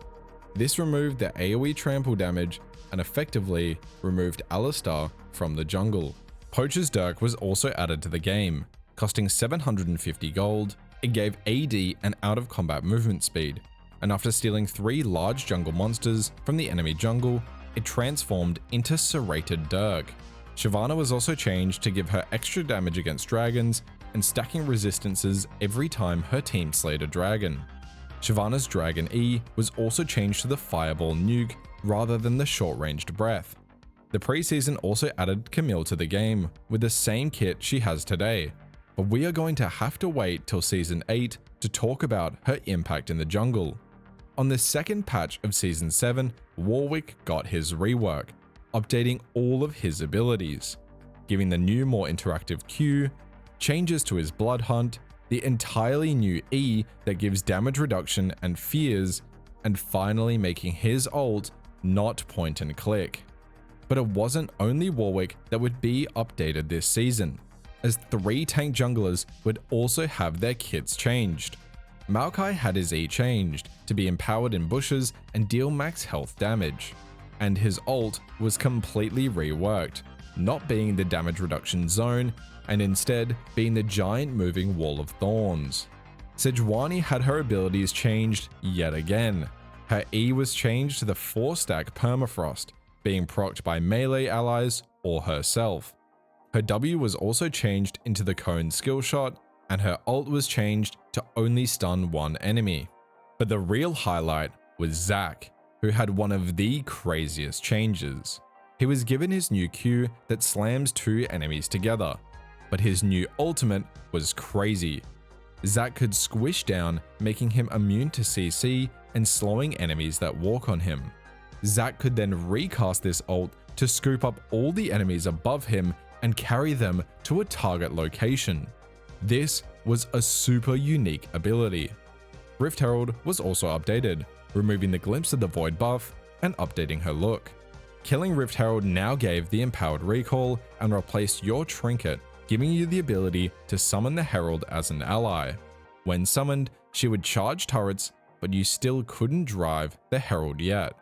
This removed the AoE trample damage and effectively removed Alistar from the jungle. Poacher's Dirk was also added to the game. Costing 750 gold, it gave AD an out-of-combat movement speed, and after stealing 3 large jungle monsters from the enemy jungle, it transformed into Serrated Dirk. Shyvana was also changed to give her extra damage against dragons and stacking resistances every time her team slayed a dragon. Shyvana's Dragon E was also changed to the Fireball Nuke rather than the short-ranged breath. The preseason also added Camille to the game, with the same kit she has today, but we are going to have to wait till Season 8 to talk about her impact in the jungle. On the second patch of Season 7, Warwick got his rework, updating all of his abilities, giving the new more interactive Q, changes to his Blood Hunt, the entirely new E that gives damage reduction and fears, and finally making his ult not point and click. But it wasn't only Warwick that would be updated this season, as 3 tank junglers would also have their kits changed. Maokai had his E changed to be empowered in bushes and deal max health damage, and his ult was completely reworked, not being the damage reduction zone and instead being the giant moving wall of thorns. Sejuani had her abilities changed yet again. Her E was changed to the 4-stack Permafrost, being procced by melee allies or herself. Her W was also changed into the Cone skill shot, and her ult was changed to only stun 1 enemy. But the real highlight was Zac, who had one of the craziest changes. He was given his new Q that slams 2 enemies together, but his new ultimate was crazy. Zac could squish down, making him immune to CC and slowing enemies that walk on him. Zac could then recast this ult to scoop up all the enemies above him and carry them to a target location. This was a super unique ability. Rift Herald was also updated, removing the Glimpse of the Void buff and updating her look. Killing Rift Herald now gave the empowered recall and replaced your trinket, giving you the ability to summon the Herald as an ally. When summoned, she would charge turrets, but you still couldn't drive the Herald yet.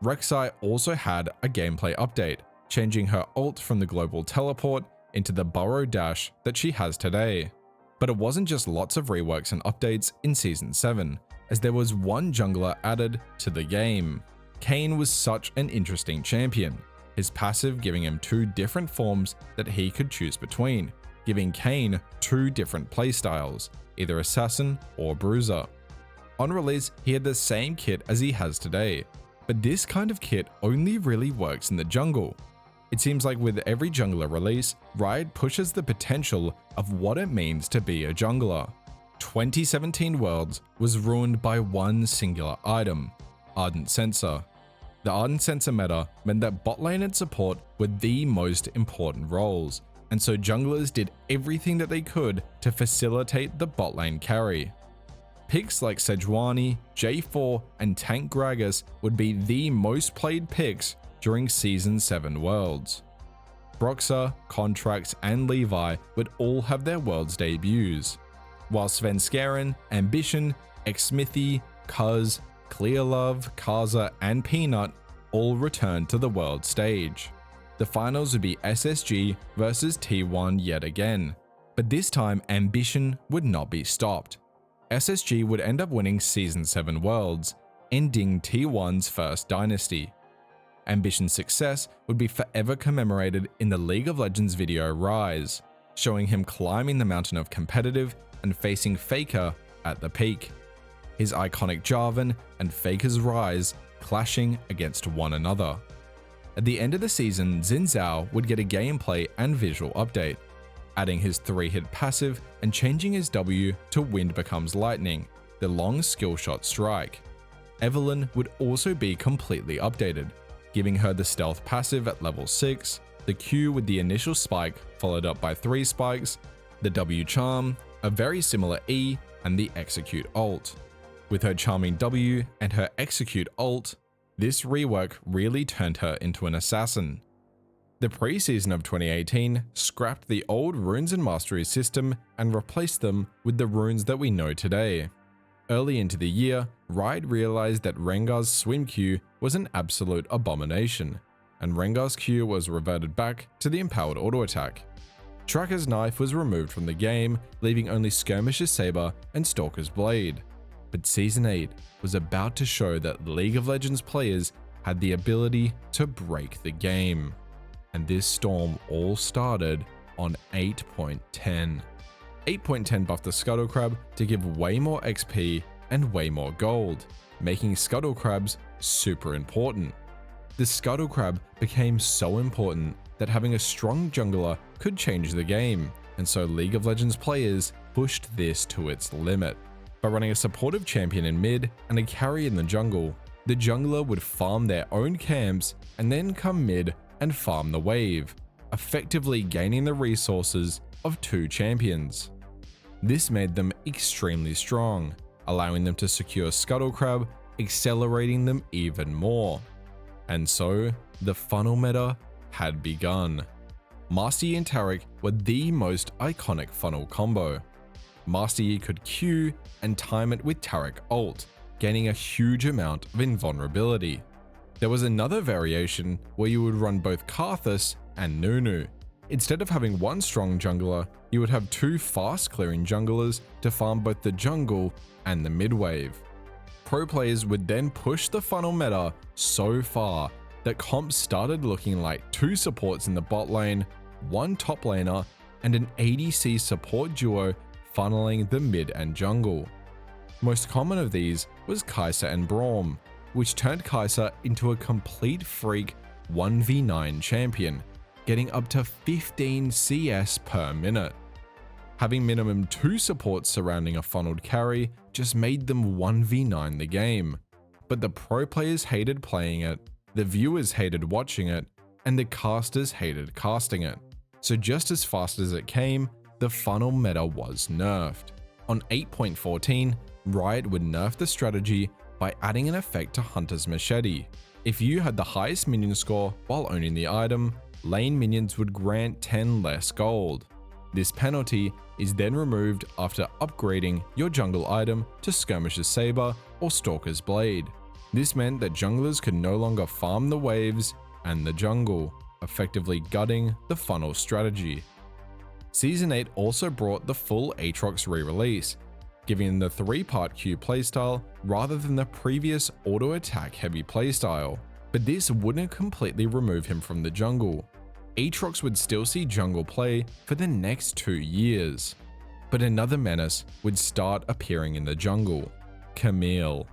Rek'Sai also had a gameplay update, changing her ult from the global teleport into the burrow dash that she has today. But it wasn't just lots of reworks and updates in Season 7, as there was one jungler added to the game. Kayn was such an interesting champion, his passive giving him 2 different forms that he could choose between, giving Kayn 2 different playstyles, either Assassin or Bruiser. On release, he had the same kit as he has today, but this kind of kit only really works in the jungle. It seems like with every jungler release, Riot pushes the potential of what it means to be a jungler. 2017 Worlds was ruined by one singular item, Ardent Censer. The Ardent Censer meta meant that bot lane and support were the most important roles, and so junglers did everything that they could to facilitate the bot lane carry. Picks like Sejuani, J4, and Tank Gragas would be the most played picks during Season 7 Worlds. Broxah, Contracts, and Levi would all have their Worlds debuts, while Svenskeren, Ambition, Xsmithy, Cuz, Clearlove, Kaza, and Peanut all returned to the world stage. The finals would be SSG versus T1 yet again, but this time ambition would not be stopped. SSG would end up winning Season 7 Worlds, ending T1's first dynasty. Ambition's success would be forever commemorated in the League of Legends video Rise, showing him climbing the mountain of competitive and facing Faker at the peak. His iconic Jarvan and Faker's Rise clashing against one another. At the end of the season, Xin Zhao would get a gameplay and visual update, adding his 3-hit passive and changing his W to Wind Becomes Lightning, the long skill shot strike. Evelynn would also be completely updated, giving her the stealth passive at level 6, the Q with the initial spike followed up by 3 spikes, the W charm, a very similar E, and the execute ult. With her charming W and her execute ult, this rework really turned her into an assassin. The preseason of 2018 scrapped the old runes and mastery system and replaced them with the runes that we know today. Early into the year, Riot realized that Rengar's swim Q was an absolute abomination, and Rengar's Q was reverted back to the empowered auto attack. Tracker's Knife was removed from the game, leaving only Skirmisher's Saber and Stalker's Blade. But Season 8 was about to show that League of Legends players had the ability to break the game. And this storm all started on 8.10. 8.10 buffed the Scuttle Crab to give way more XP and way more gold, making Scuttle Crabs super important. The Scuttle Crab became so important that having a strong jungler could change the game, and so League of Legends players pushed this to its limit. By running a supportive champion in mid and a carry in the jungle, the jungler would farm their own camps and then come mid and farm the wave, effectively gaining the resources of 2 champions. This made them extremely strong, allowing them to secure Scuttle Crab, accelerating them even more. And so, the funnel meta had begun. Master Yi and Taric were the most iconic funnel combo. Master Yi could Q and time it with Taric ult, gaining a huge amount of invulnerability. There was another variation where you would run both Karthus and Nunu. Instead of having one strong jungler, you would have 2 fast clearing junglers to farm both the jungle and the mid wave. Pro players would then push the funnel meta so far that comps started looking like 2 supports in the bot lane, 1 top laner, and an ADC support duo funneling the mid and jungle. Most common of these was Kai'Sa and Braum, which turned Kai'Sa into a complete freak 1v9 champion, getting up to 15 CS per minute. Having minimum 2 supports surrounding a funneled carry just made them 1v9 the game. But the pro players hated playing it, the viewers hated watching it, and the casters hated casting it. So just as fast as it came, the funnel meta was nerfed. On 8.14, Riot would nerf the strategy by adding an effect to Hunter's Machete. If you had the highest minion score while owning the item, lane minions would grant 10 less gold. This penalty is then removed after upgrading your jungle item to Skirmisher's Saber or Stalker's Blade. This meant that junglers could no longer farm the waves and the jungle, effectively gutting the funnel strategy. Season 8 also brought the full Aatrox re-release, giving the 3-part Q playstyle rather than the previous auto-attack heavy playstyle. But this wouldn't completely remove him from the jungle. Aatrox would still see jungle play for the next 2 years. But another menace would start appearing in the jungle: Camille.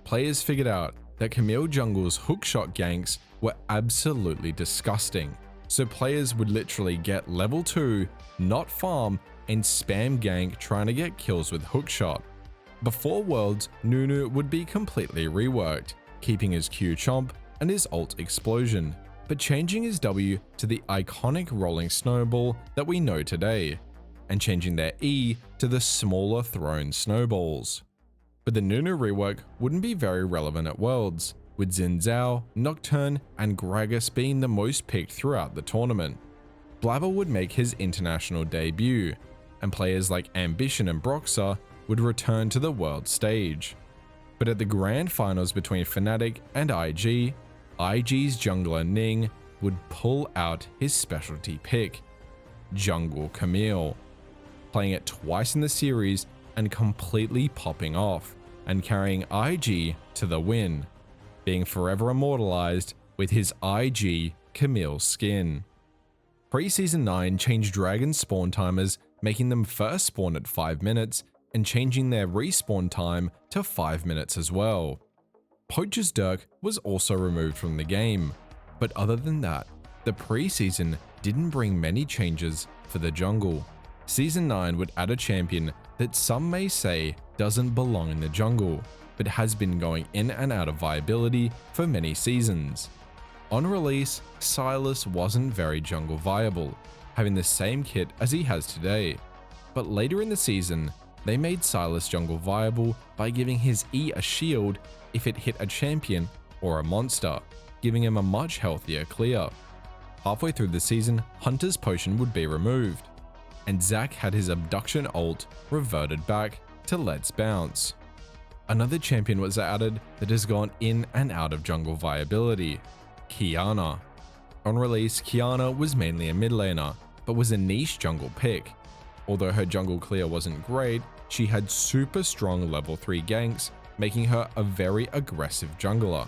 Players figured out that Camille jungle's hookshot ganks were absolutely disgusting, so players would literally get level 2, not farm, and spam gank trying to get kills with hookshot. Before Worlds, Nunu would be completely reworked, keeping his Q chomp and his ult explosion, but changing his W to the iconic rolling snowball that we know today, and changing their E to the smaller thrown snowballs. But the Nunu rework wouldn't be very relevant at Worlds, with Xin Zhao, Nocturne, and Gragas being the most picked throughout the tournament. Blabber would make his international debut, and players like Ambition and Broxah would return to the world stage. But at the grand finals between Fnatic and IG, IG's jungler Ning would pull out his specialty pick, Jungle Camille, playing it twice in the series and completely popping off, and carrying IG to the win, being forever immortalized with his IG Camille skin. Pre-Season 9 changed Dragon's spawn timers, making them first spawn at 5 minutes, and changing their respawn time to 5 minutes as well. Poacher's Dirk was also removed from the game, but other than that, the pre-season didn't bring many changes for the jungle. Season 9 would add a champion that some may say doesn't belong in the jungle, but has been going in and out of viability for many seasons. On release, Sylas wasn't very jungle viable, having the same kit as he has today, but later in the season, they made Sylas jungle viable by giving his E a shield if it hit a champion or a monster, giving him a much healthier clear. Halfway through the season, Hunter's potion would be removed, and Zac had his abduction ult reverted back to Let's Bounce. Another champion was added that has gone in and out of jungle viability, Qiyana. On release, Qiyana was mainly a mid laner, but was a niche jungle pick. Although her jungle clear wasn't great, she had super strong level 3 ganks, making her a very aggressive jungler.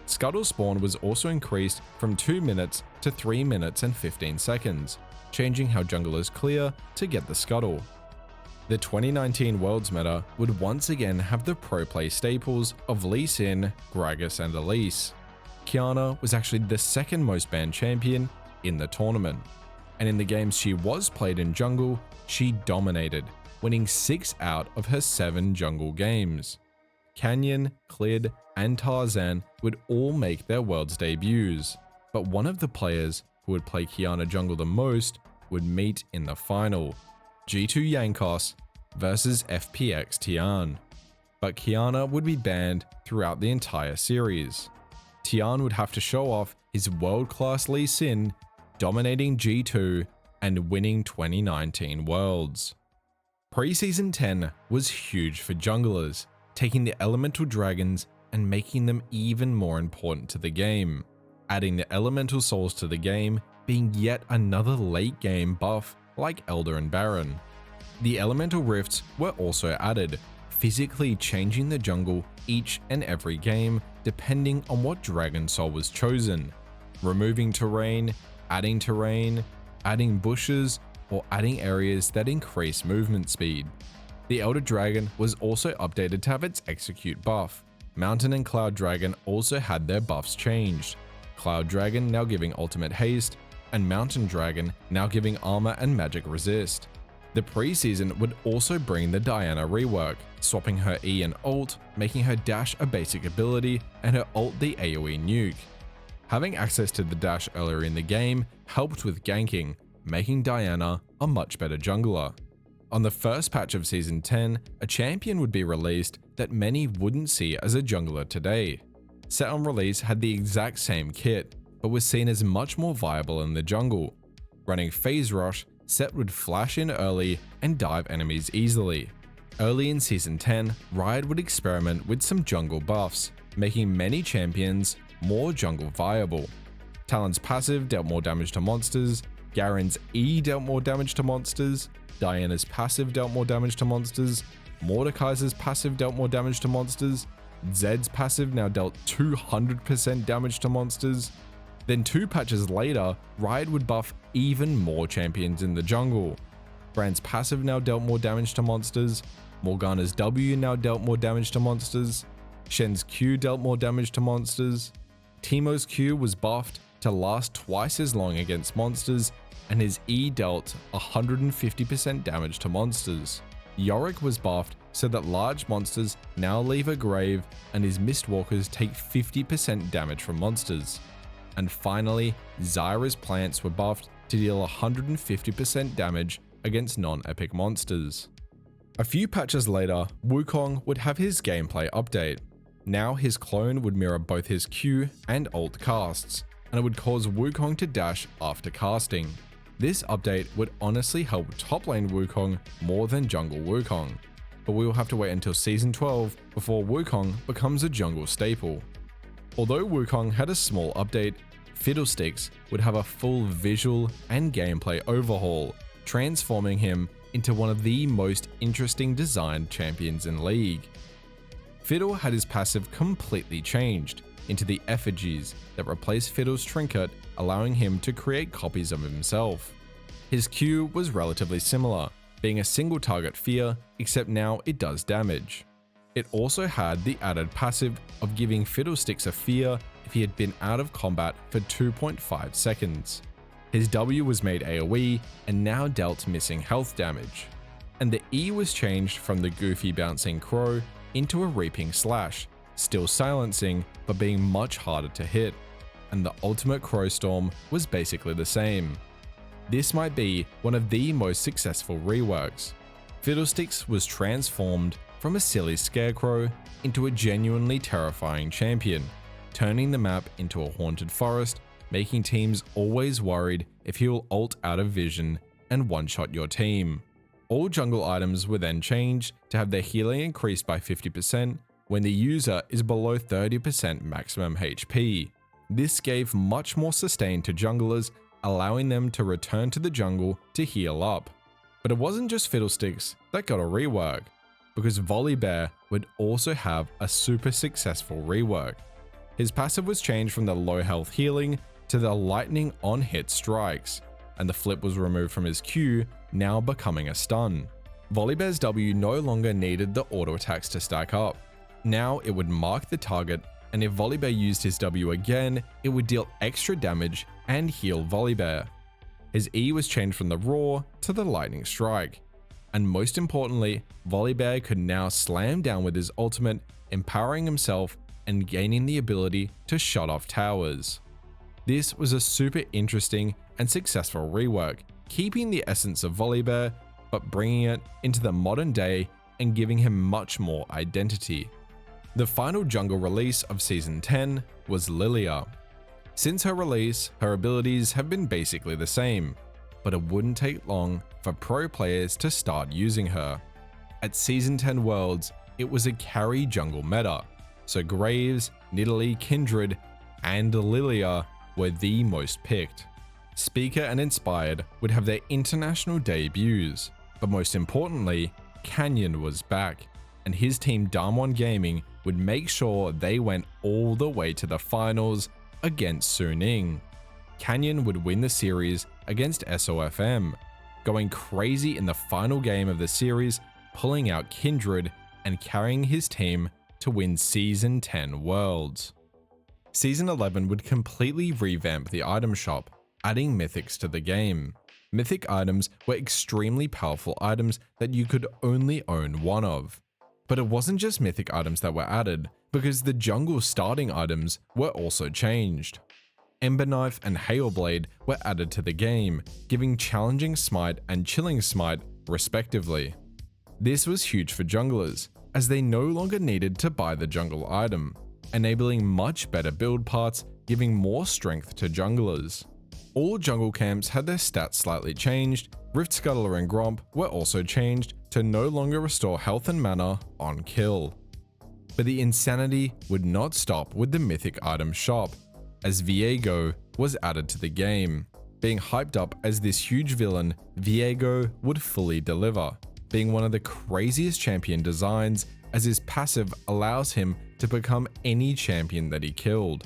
Scuttle spawn was also increased from 2 minutes to 3 minutes and 15 seconds, changing how junglers clear to get the scuttle. The 2019 Worlds meta would once again have the pro play staples of Lee Sin, Gragas, and Elise. Qiyana was actually the second most banned champion in the tournament, and in the games she was played in jungle, she dominated, winning 6 out of her 7 jungle games. Canyon, Clid, and Tarzan would all make their Worlds debuts, but one of the players who would play Qiyana jungle the most would meet in the final, G2 Jankos versus FPX Tian. But Qiyana would be banned throughout the entire series. Tian would have to show off his world-class Lee Sin, dominating G2 and winning 2019 Worlds. Pre-Season 10 was huge for junglers, taking the elemental dragons and making them even more important to the game, adding the elemental souls to the game being yet another late game buff like Elder and Baron. The elemental rifts were also added, physically changing the jungle each and every game depending on what dragon soul was chosen, removing terrain, adding bushes, or adding areas that increase movement speed. The Elder Dragon was also updated to have its execute buff. Mountain and Cloud Dragon also had their buffs changed, Cloud Dragon now giving ultimate haste, and Mountain Dragon now giving armor and magic resist. The pre-season would also bring the Diana rework, swapping her E and ult, making her dash a basic ability and her ult the AoE nuke. Having access to the dash earlier in the game helped with ganking, making Diana a much better jungler. On the first patch of Season 10, a champion would be released that many wouldn't see as a jungler today. Set on release had the exact same kit, but was seen as much more viable in the jungle. Running Phase Rush, Set would flash in early and dive enemies easily. Early in Season 10, Riot would experiment with some jungle buffs, making many champions more jungle viable. Talon's passive dealt more damage to monsters, Garen's E dealt more damage to monsters, Diana's passive dealt more damage to monsters, Mordekaiser's passive dealt more damage to monsters, Zed's passive now dealt 200% damage to monsters. Then 2 patches later, Riot would buff even more champions in the jungle. Brand's passive now dealt more damage to monsters, Morgana's W now dealt more damage to monsters, Shen's Q dealt more damage to monsters, Teemo's Q was buffed to last twice as long against monsters, and his E dealt 150% damage to monsters. Yorick was buffed so that large monsters now leave a grave and his Mistwalkers take 50% damage from monsters. And finally, Zyra's plants were buffed to deal 150% damage against non-epic monsters. A few patches later, Wukong would have his gameplay update. Now his clone would mirror both his Q and ult casts, and it would cause Wukong to dash after casting. This update would honestly help top lane Wukong more than jungle Wukong, but we will have to wait until Season 12 before Wukong becomes a jungle staple. Although Wukong had a small update, Fiddlesticks would have a full visual and gameplay overhaul, transforming him into one of the most interesting designed champions in League. Fiddle had his passive completely changed into the effigies that replaced Fiddle's trinket, allowing him to create copies of himself. His Q was relatively similar, being a single target fear, except now it does damage. It also had the added passive of giving Fiddlesticks a fear if he had been out of combat for 2.5 seconds. His W was made AoE and now dealt missing health damage. And the E was changed from the goofy bouncing crow into a reaping slash, still silencing but being much harder to hit. And the ultimate crow storm was basically the same. This might be one of the most successful reworks. Fiddlesticks was transformed from a silly scarecrow into a genuinely terrifying champion, turning the map into a haunted forest, making teams always worried if he will ult out of vision and one-shot your team. All jungle items were then changed to have their healing increased by 50% when the user is below 30% maximum HP. This gave much more sustain to junglers, allowing them to return to the jungle to heal up. But it wasn't just Fiddlesticks that got a rework, because Volibear would also have a super successful rework. His passive was changed from the low health healing to the lightning on hit strikes, and the flip was removed from his Q, now becoming a stun. Volibear's W no longer needed the auto attacks to stack up. Now it would mark the target, and if Volibear used his W again, it would deal extra damage and heal Volibear. His E was changed from the Roar to the Lightning Strike. And most importantly, Volibear could now slam down with his ultimate, empowering himself and gaining the ability to shut off towers. This was a super interesting and successful rework, keeping the essence of Volibear, but bringing it into the modern day and giving him much more identity. The final jungle release of Season 10 was Lilia. Since her release, her abilities have been basically the same, but it wouldn't take long for pro players to start using her. At Season 10 Worlds, it was a carry jungle meta, so Graves, Nidalee, Kindred, and Lilia were the most picked. Speaker and Inspired would have their international debuts, but most importantly, Canyon was back, and his team Damwon Gaming would make sure they went all the way to the finals against Suning. Canyon would win the series against SOFM, going crazy in the final game of the series, pulling out Kindred and carrying his team to win Season 10 Worlds. Season 11 would completely revamp the item shop, adding mythics to the game. Mythic items were extremely powerful items that you could only own one of. But it wasn't just mythic items that were added, because the jungle starting items were also changed. Ember Knife and Hailblade were added to the game, giving Challenging Smite and Chilling Smite respectively. This was huge for junglers, as they no longer needed to buy the jungle item, enabling much better build parts, giving more strength to junglers. All jungle camps had their stats slightly changed. Rift Scuttler and Gromp were also changed to no longer restore health and mana on kill. But the insanity would not stop with the mythic item shop, as Viego was added to the game. Being hyped up as this huge villain, Viego would fully deliver, being one of the craziest champion designs, as his passive allows him to become any champion that he killed.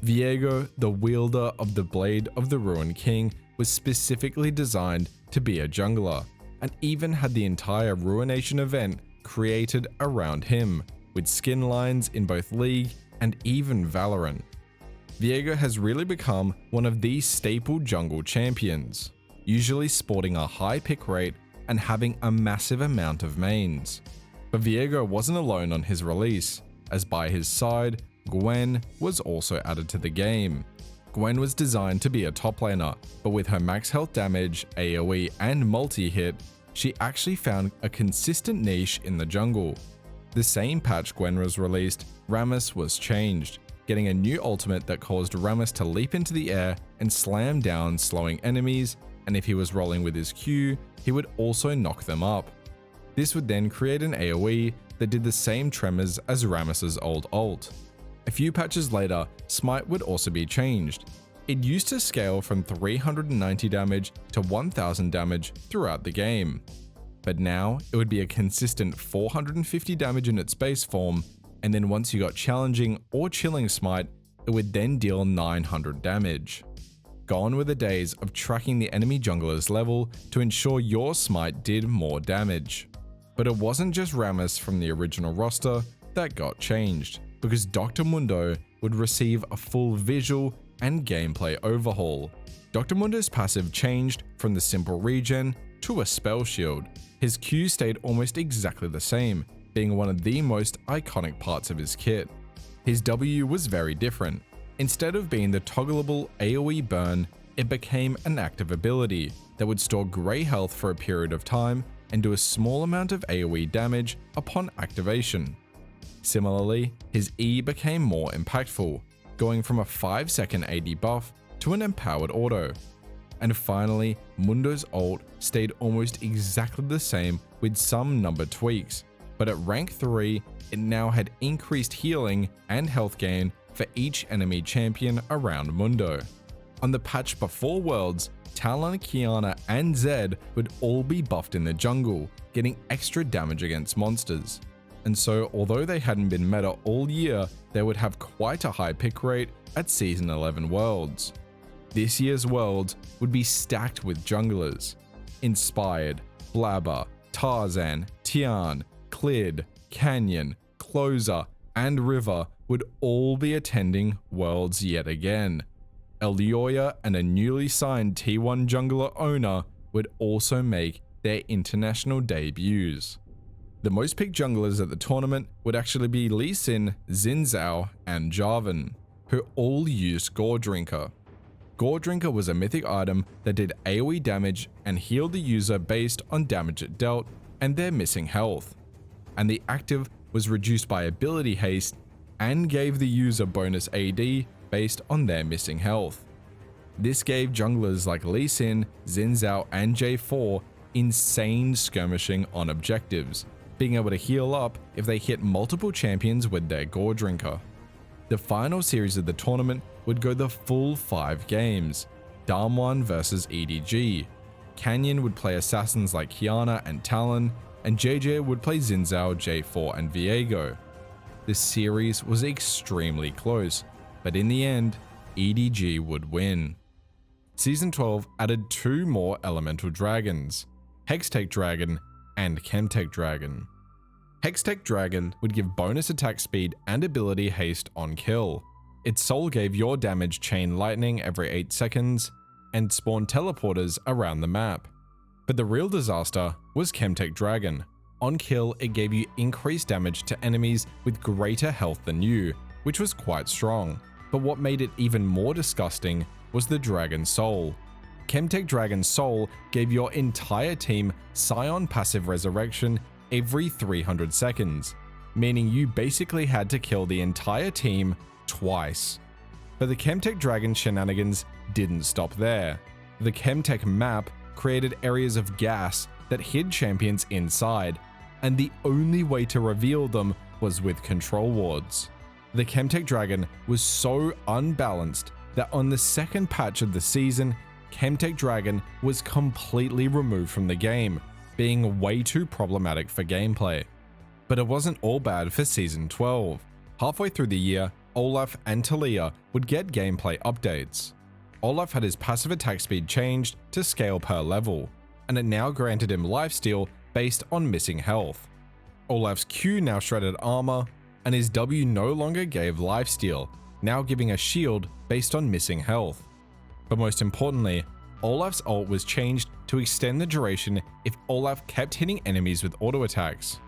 Viego, the wielder of the Blade of the Ruined King, was specifically designed to be a jungler, and even had the entire Ruination event created around him, with skin lines in both League and even Valorant. Viego has really become one of the staple jungle champions, usually sporting a high pick rate and having a massive amount of mains. But Viego wasn't alone on his release, as by his side, Gwen was also added to the game. Gwen was designed to be a top laner, but with her max health damage, AoE, and multi-hit, she actually found a consistent niche in the jungle. The same patch Gwen was released, Rammus was changed, getting a new ultimate that caused Rammus to leap into the air and slam down slowing enemies, and if he was rolling with his Q, he would also knock them up. This would then create an AoE that did the same tremors as Rammus's old ult. A few patches later, Smite would also be changed. It used to scale from 390 damage to 1000 damage throughout the game. But now, it would be a consistent 450 damage in its base form, and then once you got challenging or chilling Smite, it would then deal 900 damage. Gone were the days of tracking the enemy jungler's level to ensure your Smite did more damage. But it wasn't just Rammus from the original roster that got changed, because Dr. Mundo would receive a full visual and gameplay overhaul. Dr. Mundo's passive changed from the simple regen to a spell shield. His Q stayed almost exactly the same, being one of the most iconic parts of his kit. His W was very different. Instead of being the toggleable AoE burn, it became an active ability that would store grey health for a period of time and do a small amount of AoE damage upon activation. Similarly, his E became more impactful, going from a 5-second AD buff to an empowered auto. And finally, Mundo's ult stayed almost exactly the same with some number tweaks, but at rank 3, it now had increased healing and health gain for each enemy champion around Mundo. On the patch before Worlds, Talon, Qiyana, and Zed would all be buffed in the jungle, getting extra damage against monsters. And so, although they hadn't been meta all year, they would have quite a high pick rate at Season 11 Worlds. This year's Worlds would be stacked with junglers. Inspired, Blabber, Tarzan, Tian, Clid, Canyon, Closer, and River would all be attending Worlds yet again. Elioya and a newly signed T1 jungler owner would also make their international debuts. The most picked junglers at the tournament would actually be Lee Sin, Xin Zhao, and Jarvan, who all used Gore Drinker. Gore Drinker was a mythic item that did AoE damage and healed the user based on damage it dealt and their missing health. And the active was reduced by ability haste and gave the user bonus AD based on their missing health. This gave junglers like Lee Sin, Xin Zhao, and J4 insane skirmishing on objectives, being able to heal up if they hit multiple champions with their Gore Drinker. The final series of the tournament would go the full 5 games, Damwon vs EDG. Canyon would play assassins like Qiyana and Talon, and JJ would play Xin Zhao, J4, and Viego. The series was extremely close, but in the end, EDG would win. Season 12 added 2 more elemental dragons, Hextech Dragon and Chemtech Dragon. Hextech Dragon would give bonus attack speed and ability haste on kill. Its soul gave your damage chain lightning every 8 seconds, and spawned teleporters around the map. But the real disaster was Chemtech Dragon. On kill, it gave you increased damage to enemies with greater health than you, which was quite strong. But what made it even more disgusting was the Dragon Soul. Chemtech Dragon Soul gave your entire team Scion passive resurrection every 300 seconds, meaning you basically had to kill the entire team twice. But the Chemtech Dragon shenanigans didn't stop there. The Chemtech map created areas of gas that hid champions inside, and the only way to reveal them was with control wards. The Chemtech Dragon was so unbalanced that on the second patch of the season, Chemtech Dragon was completely removed from the game, being way too problematic for gameplay. But it wasn't all bad for Season 12. Halfway through the year, Olaf and Taliyah would get gameplay updates. Olaf had his passive attack speed changed to scale per level, and it now granted him lifesteal based on missing health. Olaf's Q now shredded armor, and his W no longer gave lifesteal, now giving a shield based on missing health. But most importantly, Olaf's ult was changed to extend the duration if Olaf kept hitting enemies with auto attacks.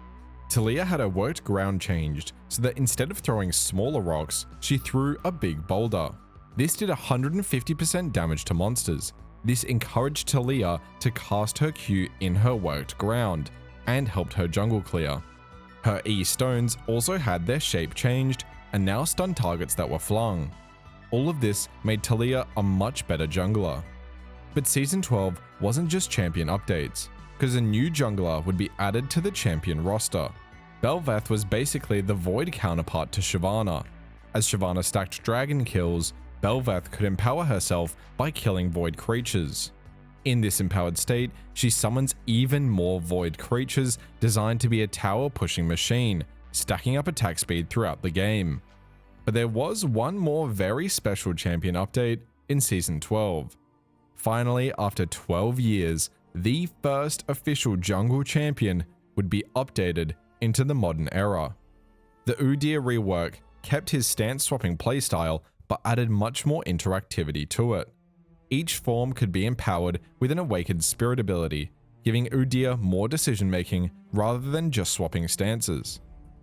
Taliyah had her worked ground changed so that instead of throwing smaller rocks, she threw a big boulder. This did 150% damage to monsters. This encouraged Taliyah to cast her Q in her worked ground and helped her jungle clear. Her E stones also had their shape changed and now stunned targets that were flung. All of this made Taliyah a much better jungler. But Season 12 wasn't just champion updates, because a new jungler would be added to the champion roster. Bel'Veth was basically the Void counterpart to Shyvana. As Shyvana stacked dragon kills, Bel'Veth could empower herself by killing void creatures. In this empowered state, she summons even more void creatures designed to be a tower-pushing machine, stacking up attack speed throughout the game. But there was one more very special champion update in Season 12. Finally, after 12 years, the first official jungle champion would be updated into the modern era. The Udyr rework kept his stance-swapping playstyle but added much more interactivity to it. Each form could be empowered with an Awakened Spirit ability, giving Udyr more decision-making rather than just swapping stances.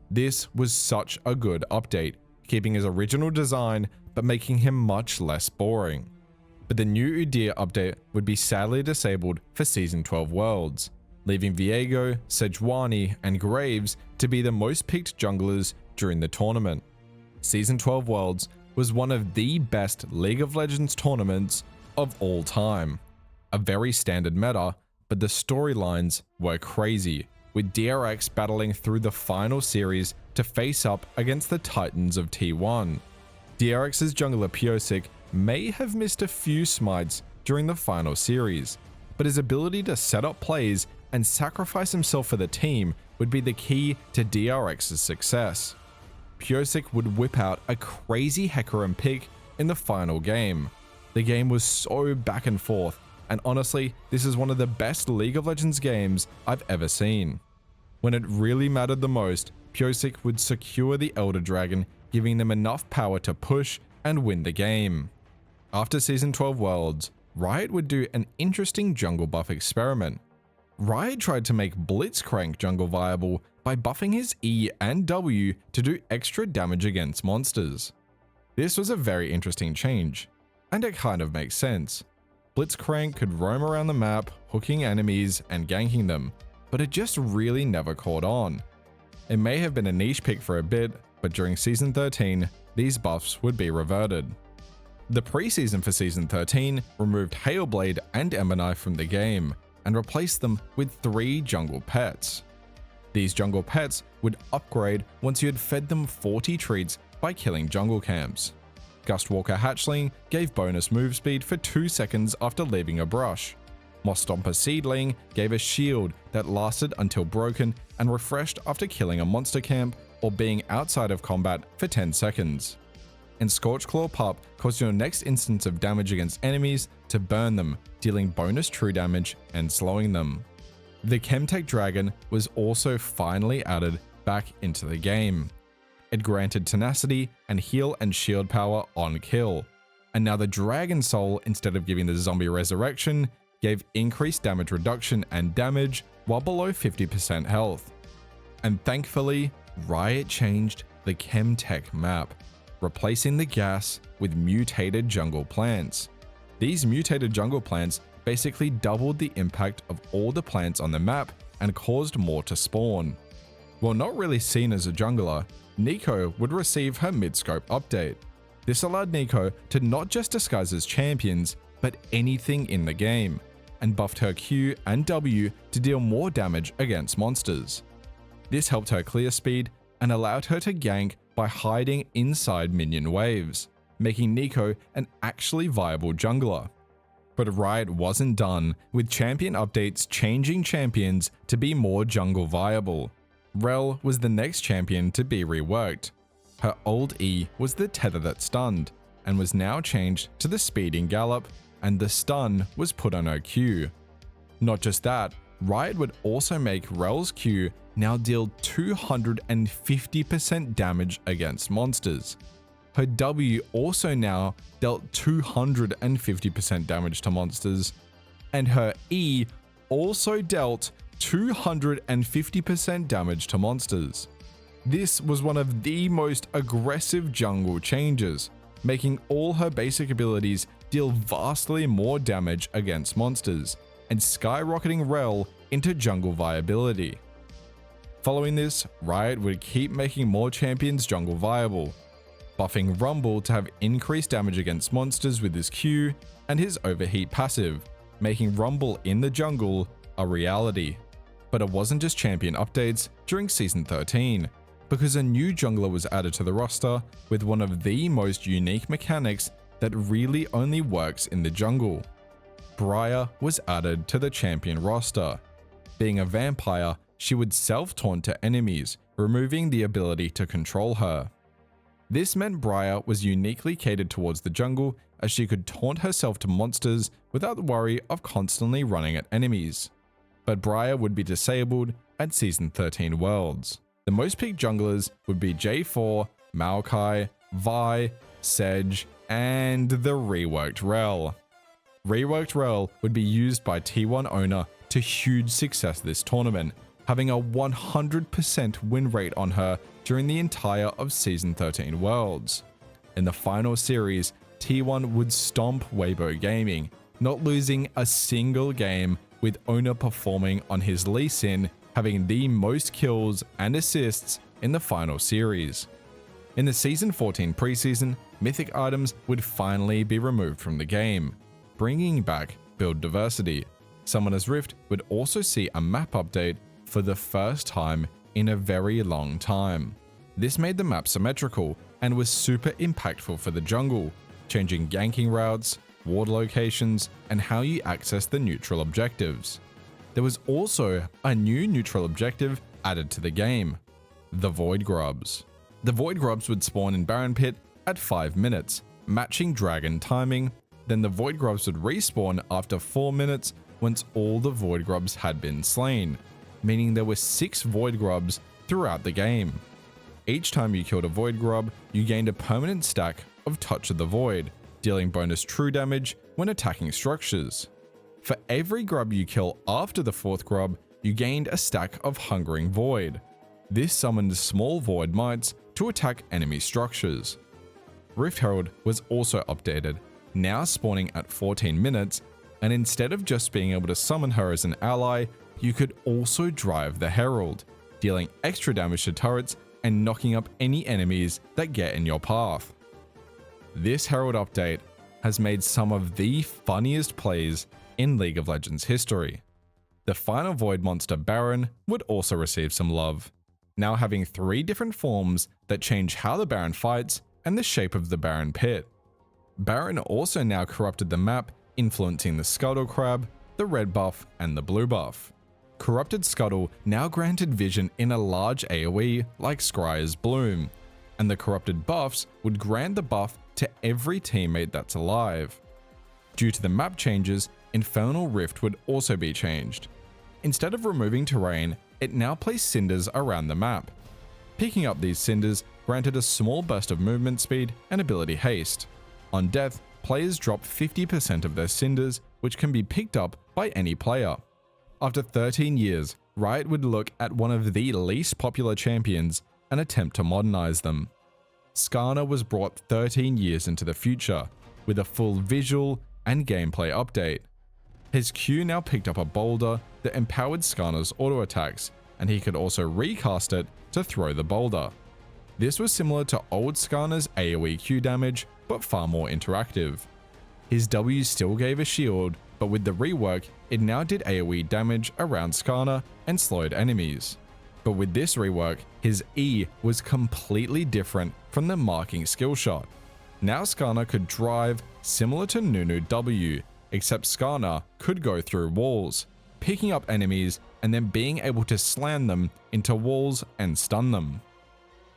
This was such a good update, keeping his original design but making him much less boring. But the new Udyr update would be sadly disabled for Season 12 worlds, leaving Viego, Sejuani, and Graves to be the most picked junglers during the tournament. Season 12 worlds was one of the best League of Legends tournaments of all time. A very standard meta, but the storylines were crazy, with DRX battling through the final series to face up against the Titans of T1. DRX's jungler Pyosik may have missed a few smites during the final series, but his ability to set up plays and sacrifice himself for the team would be the key to DRX's success. Pyosik would whip out a crazy Hecarim pick in the final game. The game was so back and forth, and honestly, this is one of the best League of Legends games I've ever seen. When it really mattered the most, Pyosik would secure the Elder Dragon, giving them enough power to push and win the game. After Season 12 Worlds, Riot would do an interesting jungle buff experiment. Riot tried to make Blitzcrank jungle viable by buffing his E and W to do extra damage against monsters. This was a very interesting change, and it kind of makes sense. Blitzcrank could roam around the map, hooking enemies and ganking them, but it just really never caught on. It may have been a niche pick for a bit, but during Season 13, these buffs would be reverted. The preseason for Season 13 removed Hailblade and Ember Knife from the game, and replaced them with 3 jungle pets. These jungle pets would upgrade once you had fed them 40 treats by killing jungle camps. Gustwalker Hatchling gave bonus move speed for 2 seconds after leaving a brush. Moss Stomper Seedling gave a shield that lasted until broken and refreshed after killing a monster camp or being outside of combat for 10 seconds. And Scorchclaw Pup caused your next instance of damage against enemies to burn them, dealing bonus true damage and slowing them. The Chemtech Dragon was also finally added back into the game. It granted tenacity and heal and shield power on kill. And now the Dragon Soul, instead of giving the zombie resurrection, gave increased damage reduction and damage while below 50% health. And thankfully, Riot changed the Chemtech map, replacing the gas with mutated jungle plants. These mutated jungle plants basically doubled the impact of all the plants on the map and caused more to spawn. While not really seen as a jungler, Neeko would receive her mid-scope update. This allowed Neeko to not just disguise as champions, but anything in the game, and buffed her Q and W to deal more damage against monsters. This helped her clear speed and allowed her to gank by hiding inside minion waves, making Neeko an actually viable jungler. But Riot wasn't done, with champion updates changing champions to be more jungle viable. Rell was the next champion to be reworked. Her old E was the tether that stunned, and was now changed to the speeding gallop, and the stun was put on her Q. Not just that, Riot would also make Rell's Q now deal 250% damage against monsters. Her W also now dealt 250% damage to monsters, and her E also dealt 250% damage to monsters. This was one of the most aggressive jungle changes, making all her basic abilities deal vastly more damage against monsters, and skyrocketing Rell into jungle viability. Following this, Riot would keep making more champions jungle viable, buffing Rumble to have increased damage against monsters with his Q and his overheat passive, making Rumble in the jungle a reality. But it wasn't just champion updates during Season 13. because a new jungler was added to the roster with one of the most unique mechanics that really only works in the jungle. Briar was added to the champion roster. Being a vampire, she would self-taunt to enemies, removing the ability to control her. This meant Briar was uniquely catered towards the jungle, as she could taunt herself to monsters without the worry of constantly running at enemies. But Briar would be disabled at Season 13 Worlds. The most picked junglers would be J4, Maokai, Vi, Sedge, and the reworked Rell. Reworked Rell would be used by T1 owner to huge success this tournament, having a 100% win rate on her during the entire of Season 13 Worlds. In the final series, T1 would stomp Weibo Gaming, not losing a single game, with owner performing on his Lee Sin, having the most kills and assists in the final series. In the Season 14 preseason, mythic items would finally be removed from the game, bringing back build diversity. Summoner's Rift would also see a map update for the first time in a very long time. This made the map symmetrical and was super impactful for the jungle, changing ganking routes, ward locations, and how you access the neutral objectives. There was also a new neutral objective added to the game, the Void Grubs. The Void Grubs would spawn in Baron Pit at 5 minutes, matching dragon timing. Then the Void Grubs would respawn after 4 minutes once all the Void Grubs had been slain, meaning there were 6 Void Grubs throughout the game. Each time you killed a Void Grub, you gained a permanent stack of Touch of the Void, dealing bonus true damage when attacking structures. For every grub you kill after the 4th grub, you gained a stack of Hungering Void. This summoned small Void Mites to attack enemy structures. Rift Herald was also updated, now spawning at 14 minutes, and instead of just being able to summon her as an ally, you could also drive the Herald, dealing extra damage to turrets and knocking up any enemies that get in your path. This Herald update has made some of the funniest plays in League of Legends history. The final Void monster Baron would also receive some love, now having 3 different forms that change how the Baron fights and the shape of the Baron Pit. Baron also now corrupted the map, influencing the Scuttle Crab, the red buff, and the blue buff. Corrupted Scuttle now granted vision in a large AoE like Scryer's Bloom, and the corrupted buffs would grant the buff to every teammate that's alive. Due to the map changes, Infernal Rift would also be changed. Instead of removing terrain, it now placed cinders around the map. Picking up these cinders granted a small burst of movement speed and ability haste. On death, players drop 50% of their cinders, which can be picked up by any player. After 13 years, Riot would look at one of the least popular champions and attempt to modernize them. Skarner was brought 13 years into the future, with a full visual and gameplay update. His Q now picked up a boulder that empowered Skarner's auto attacks, and he could also recast it to throw the boulder. This was similar to old Skarner's AoE Q damage, but far more interactive. His W still gave a shield, but with the rework, it now did AoE damage around Skarner and slowed enemies. But with this rework, his E was completely different from the marking skill shot. Now Skarner could drive similar to Nunu W, except Skarner could go through walls, picking up enemies and then being able to slam them into walls and stun them.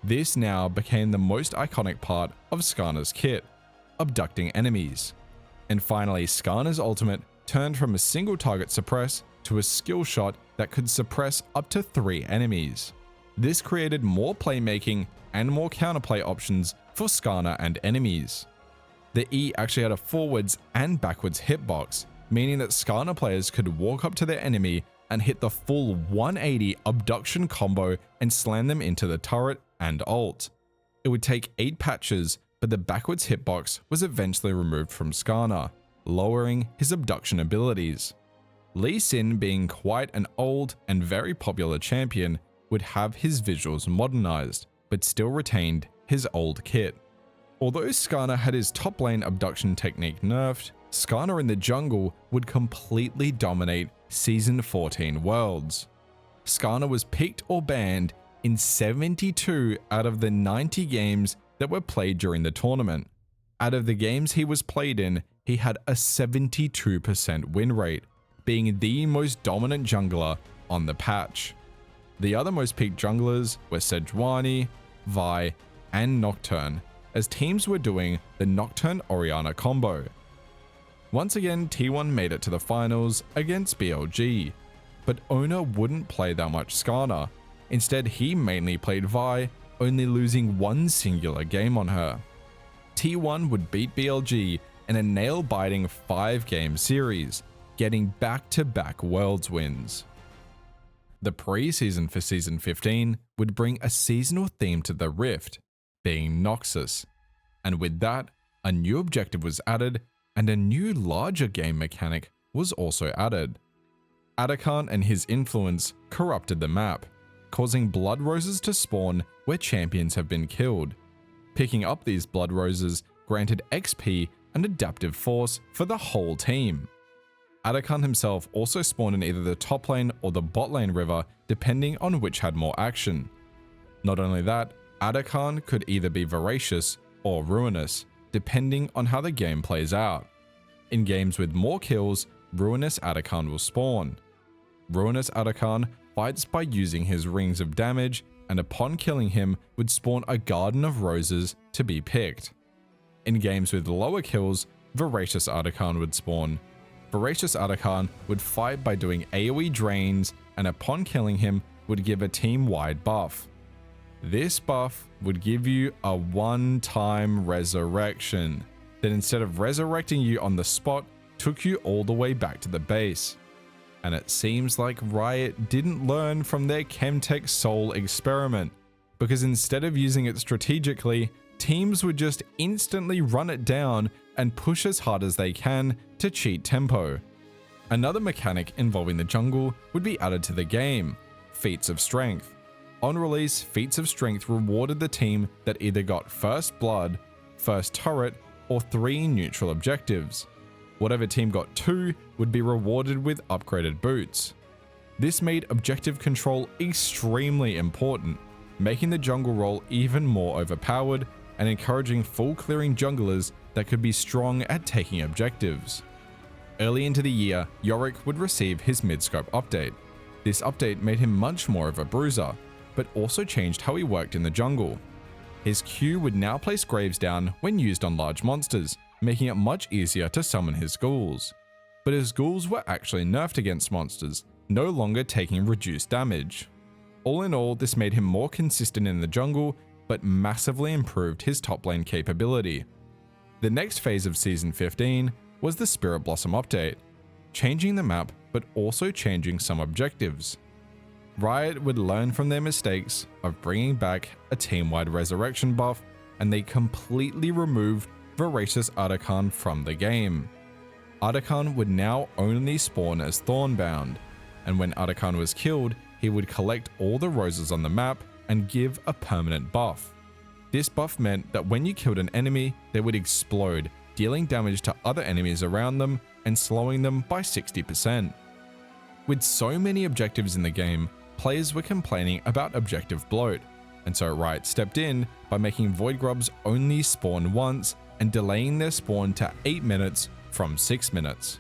This now became the most iconic part of Skarner's kit, abducting enemies. And finally, Skarner's ultimate turned from a single target suppress to a skill shot that could suppress up to 3 enemies. This created more playmaking and more counterplay options for Skarner and enemies. The E actually had a forwards and backwards hitbox, meaning that Skarner players could walk up to their enemy and hit the full 180 abduction combo and slam them into the turret and ult. It would take 8 patches, but the backwards hitbox was eventually removed from Skarner, lowering his abduction abilities. Lee Sin, being quite an old and very popular champion, would have his visuals modernized, but still retained his old kit. Although Skarner had his top lane abduction technique nerfed, Skarner in the jungle would completely dominate Season 14 Worlds. Skarner was picked or banned in 72 out of the 90 games that were played during the tournament. Out of the games he was played in, he had a 72% win rate, being the most dominant jungler on the patch. The other most peaked junglers were Sejuani, Vi, and Nocturne, as teams were doing the Nocturne Orianna combo. Once again, T1 made it to the finals against BLG, but Oner wouldn't play that much Skarner. Instead, he mainly played Vi, only losing one singular game on her. T1 would beat BLG in a nail-biting 5-game series, getting back-to-back Worlds wins. The pre-season for Season 15 would bring a seasonal theme to the Rift, being Noxus, and with that, a new objective was added and a new larger game mechanic was also added. Atakan and his influence corrupted the map, causing blood roses to spawn where champions have been killed. Picking up these blood roses granted XP and adaptive force for the whole team. Atakan himself also spawned in either the top lane or the bot lane river, depending on which had more action. Not only that, Atakan could either be voracious or ruinous, depending on how the game plays out. In games with more kills, Ruinous Atakan will spawn. Ruinous Atakan fights by using his rings of damage, and upon killing him would spawn a garden of roses to be picked. In games with lower kills, Voracious Atakan would spawn. Voracious Atakan would fight by doing AoE drains, and upon killing him would give a team-wide buff. This buff would give you a one-time resurrection, that instead of resurrecting you on the spot, took you all the way back to the base. And it seems like Riot didn't learn from their Chemtech Soul experiment, because instead of using it strategically, teams would just instantly run it down and push as hard as they can to cheat tempo. Another mechanic involving the jungle would be added to the game, Feats of Strength. On release, Feats of Strength rewarded the team that either got first blood, first turret, or 3 neutral objectives. Whatever team got 2 would be rewarded with upgraded boots. This made objective control extremely important, making the jungle role even more overpowered and encouraging full clearing junglers that could be strong at taking objectives. Early into the year, Yorick would receive his mid-scope update. This update made him much more of a bruiser, but also changed how he worked in the jungle. His Q would now place Graves down when used on large monsters, making it much easier to summon his ghouls. But his ghouls were actually nerfed against monsters, no longer taking reduced damage. All in all, this made him more consistent in the jungle, but massively improved his top lane capability. The next phase of Season 15 was the Spirit Blossom update, changing the map but also changing some objectives. Riot would learn from their mistakes of bringing back a team-wide resurrection buff, and they completely removed Voracious Atakan from the game. Atakan would now only spawn as Thornbound, and when Atakan was killed, he would collect all the roses on the map and give a permanent buff. This buff meant that when you killed an enemy, they would explode, dealing damage to other enemies around them and slowing them by 60%. With so many objectives in the game, players were complaining about objective bloat, and so Riot stepped in by making Void Grubs only spawn once and delaying their spawn to 8 minutes from 6 minutes.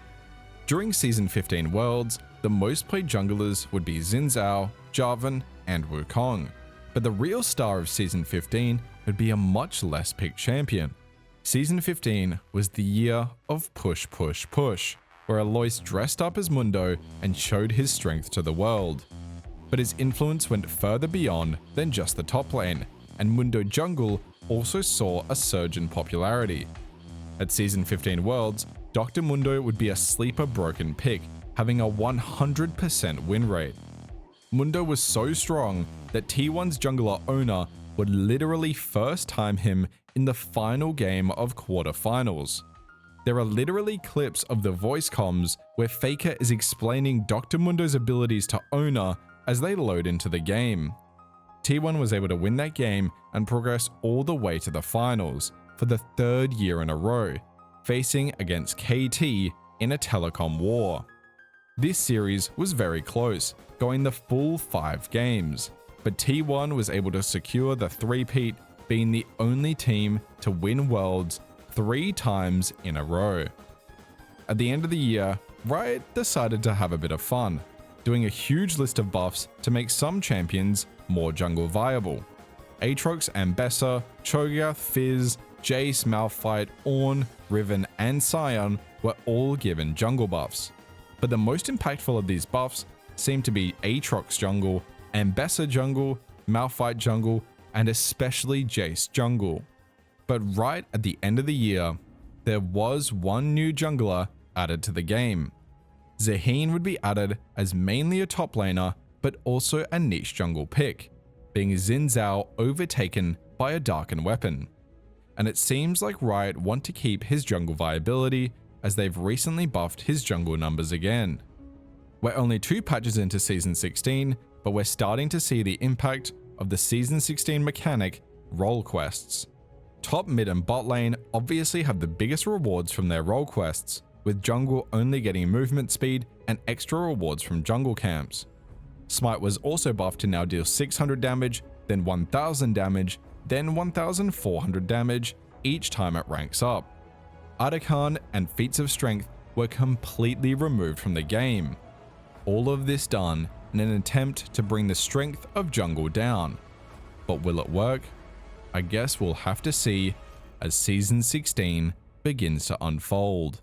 During Season 15 Worlds, the most played junglers would be Xin Zhao, Jarvan, and Wukong, but the real star of Season 15 would be a much less picked champion. Season 15 was the year of push push push, where Alois dressed up as Mundo and showed his strength to the world. But his influence went further beyond than just the top lane, and Mundo Jungle also saw a surge in popularity. At Season 15 Worlds, Dr. Mundo would be a sleeper broken pick, having a 100% win rate. Mundo was so strong that T1's jungler Oner would literally first time him in the final game of quarterfinals. There are literally clips of the voice comms where Faker is explaining Dr. Mundo's abilities to Oner as they load into the game. T1 was able to win that game and progress all the way to the finals for the 3rd year in a row, facing against KT in a telecom war. This series was very close, going the full 5 games. but T1 was able to secure the three-peat, being the only team to win Worlds 3 times in a row. At the end of the year, Riot decided to have a bit of fun, doing a huge list of buffs to make some champions more jungle viable. Aatrox, Ambessa, Cho'Gath, Fizz, Jace, Malphite, Ornn, Riven, and Sion were all given jungle buffs. But the most impactful of these buffs seemed to be Aatrox jungle, Ambessa jungle, Malphite jungle, and especially Jace jungle. But right at the end of the year, there was one new jungler added to the game. Zaheen would be added as mainly a top laner, but also a niche jungle pick, being Xin Zhao overtaken by a darkened weapon. And it seems like Riot want to keep his jungle viability, as they've recently buffed his jungle numbers again. We're only 2 patches into Season 16, but we're starting to see the impact of the Season 16 mechanic, role quests. Top, mid, and bot lane obviously have the biggest rewards from their role quests, with jungle only getting movement speed and extra rewards from jungle camps. Smite was also buffed to now deal 600 damage, then 1000 damage, then 1400 damage each time it ranks up. Artican and Feats of Strength were completely removed from the game. All of this done in an attempt to bring the strength of jungle down. But will it work? I guess we'll have to see as Season 16 begins to unfold.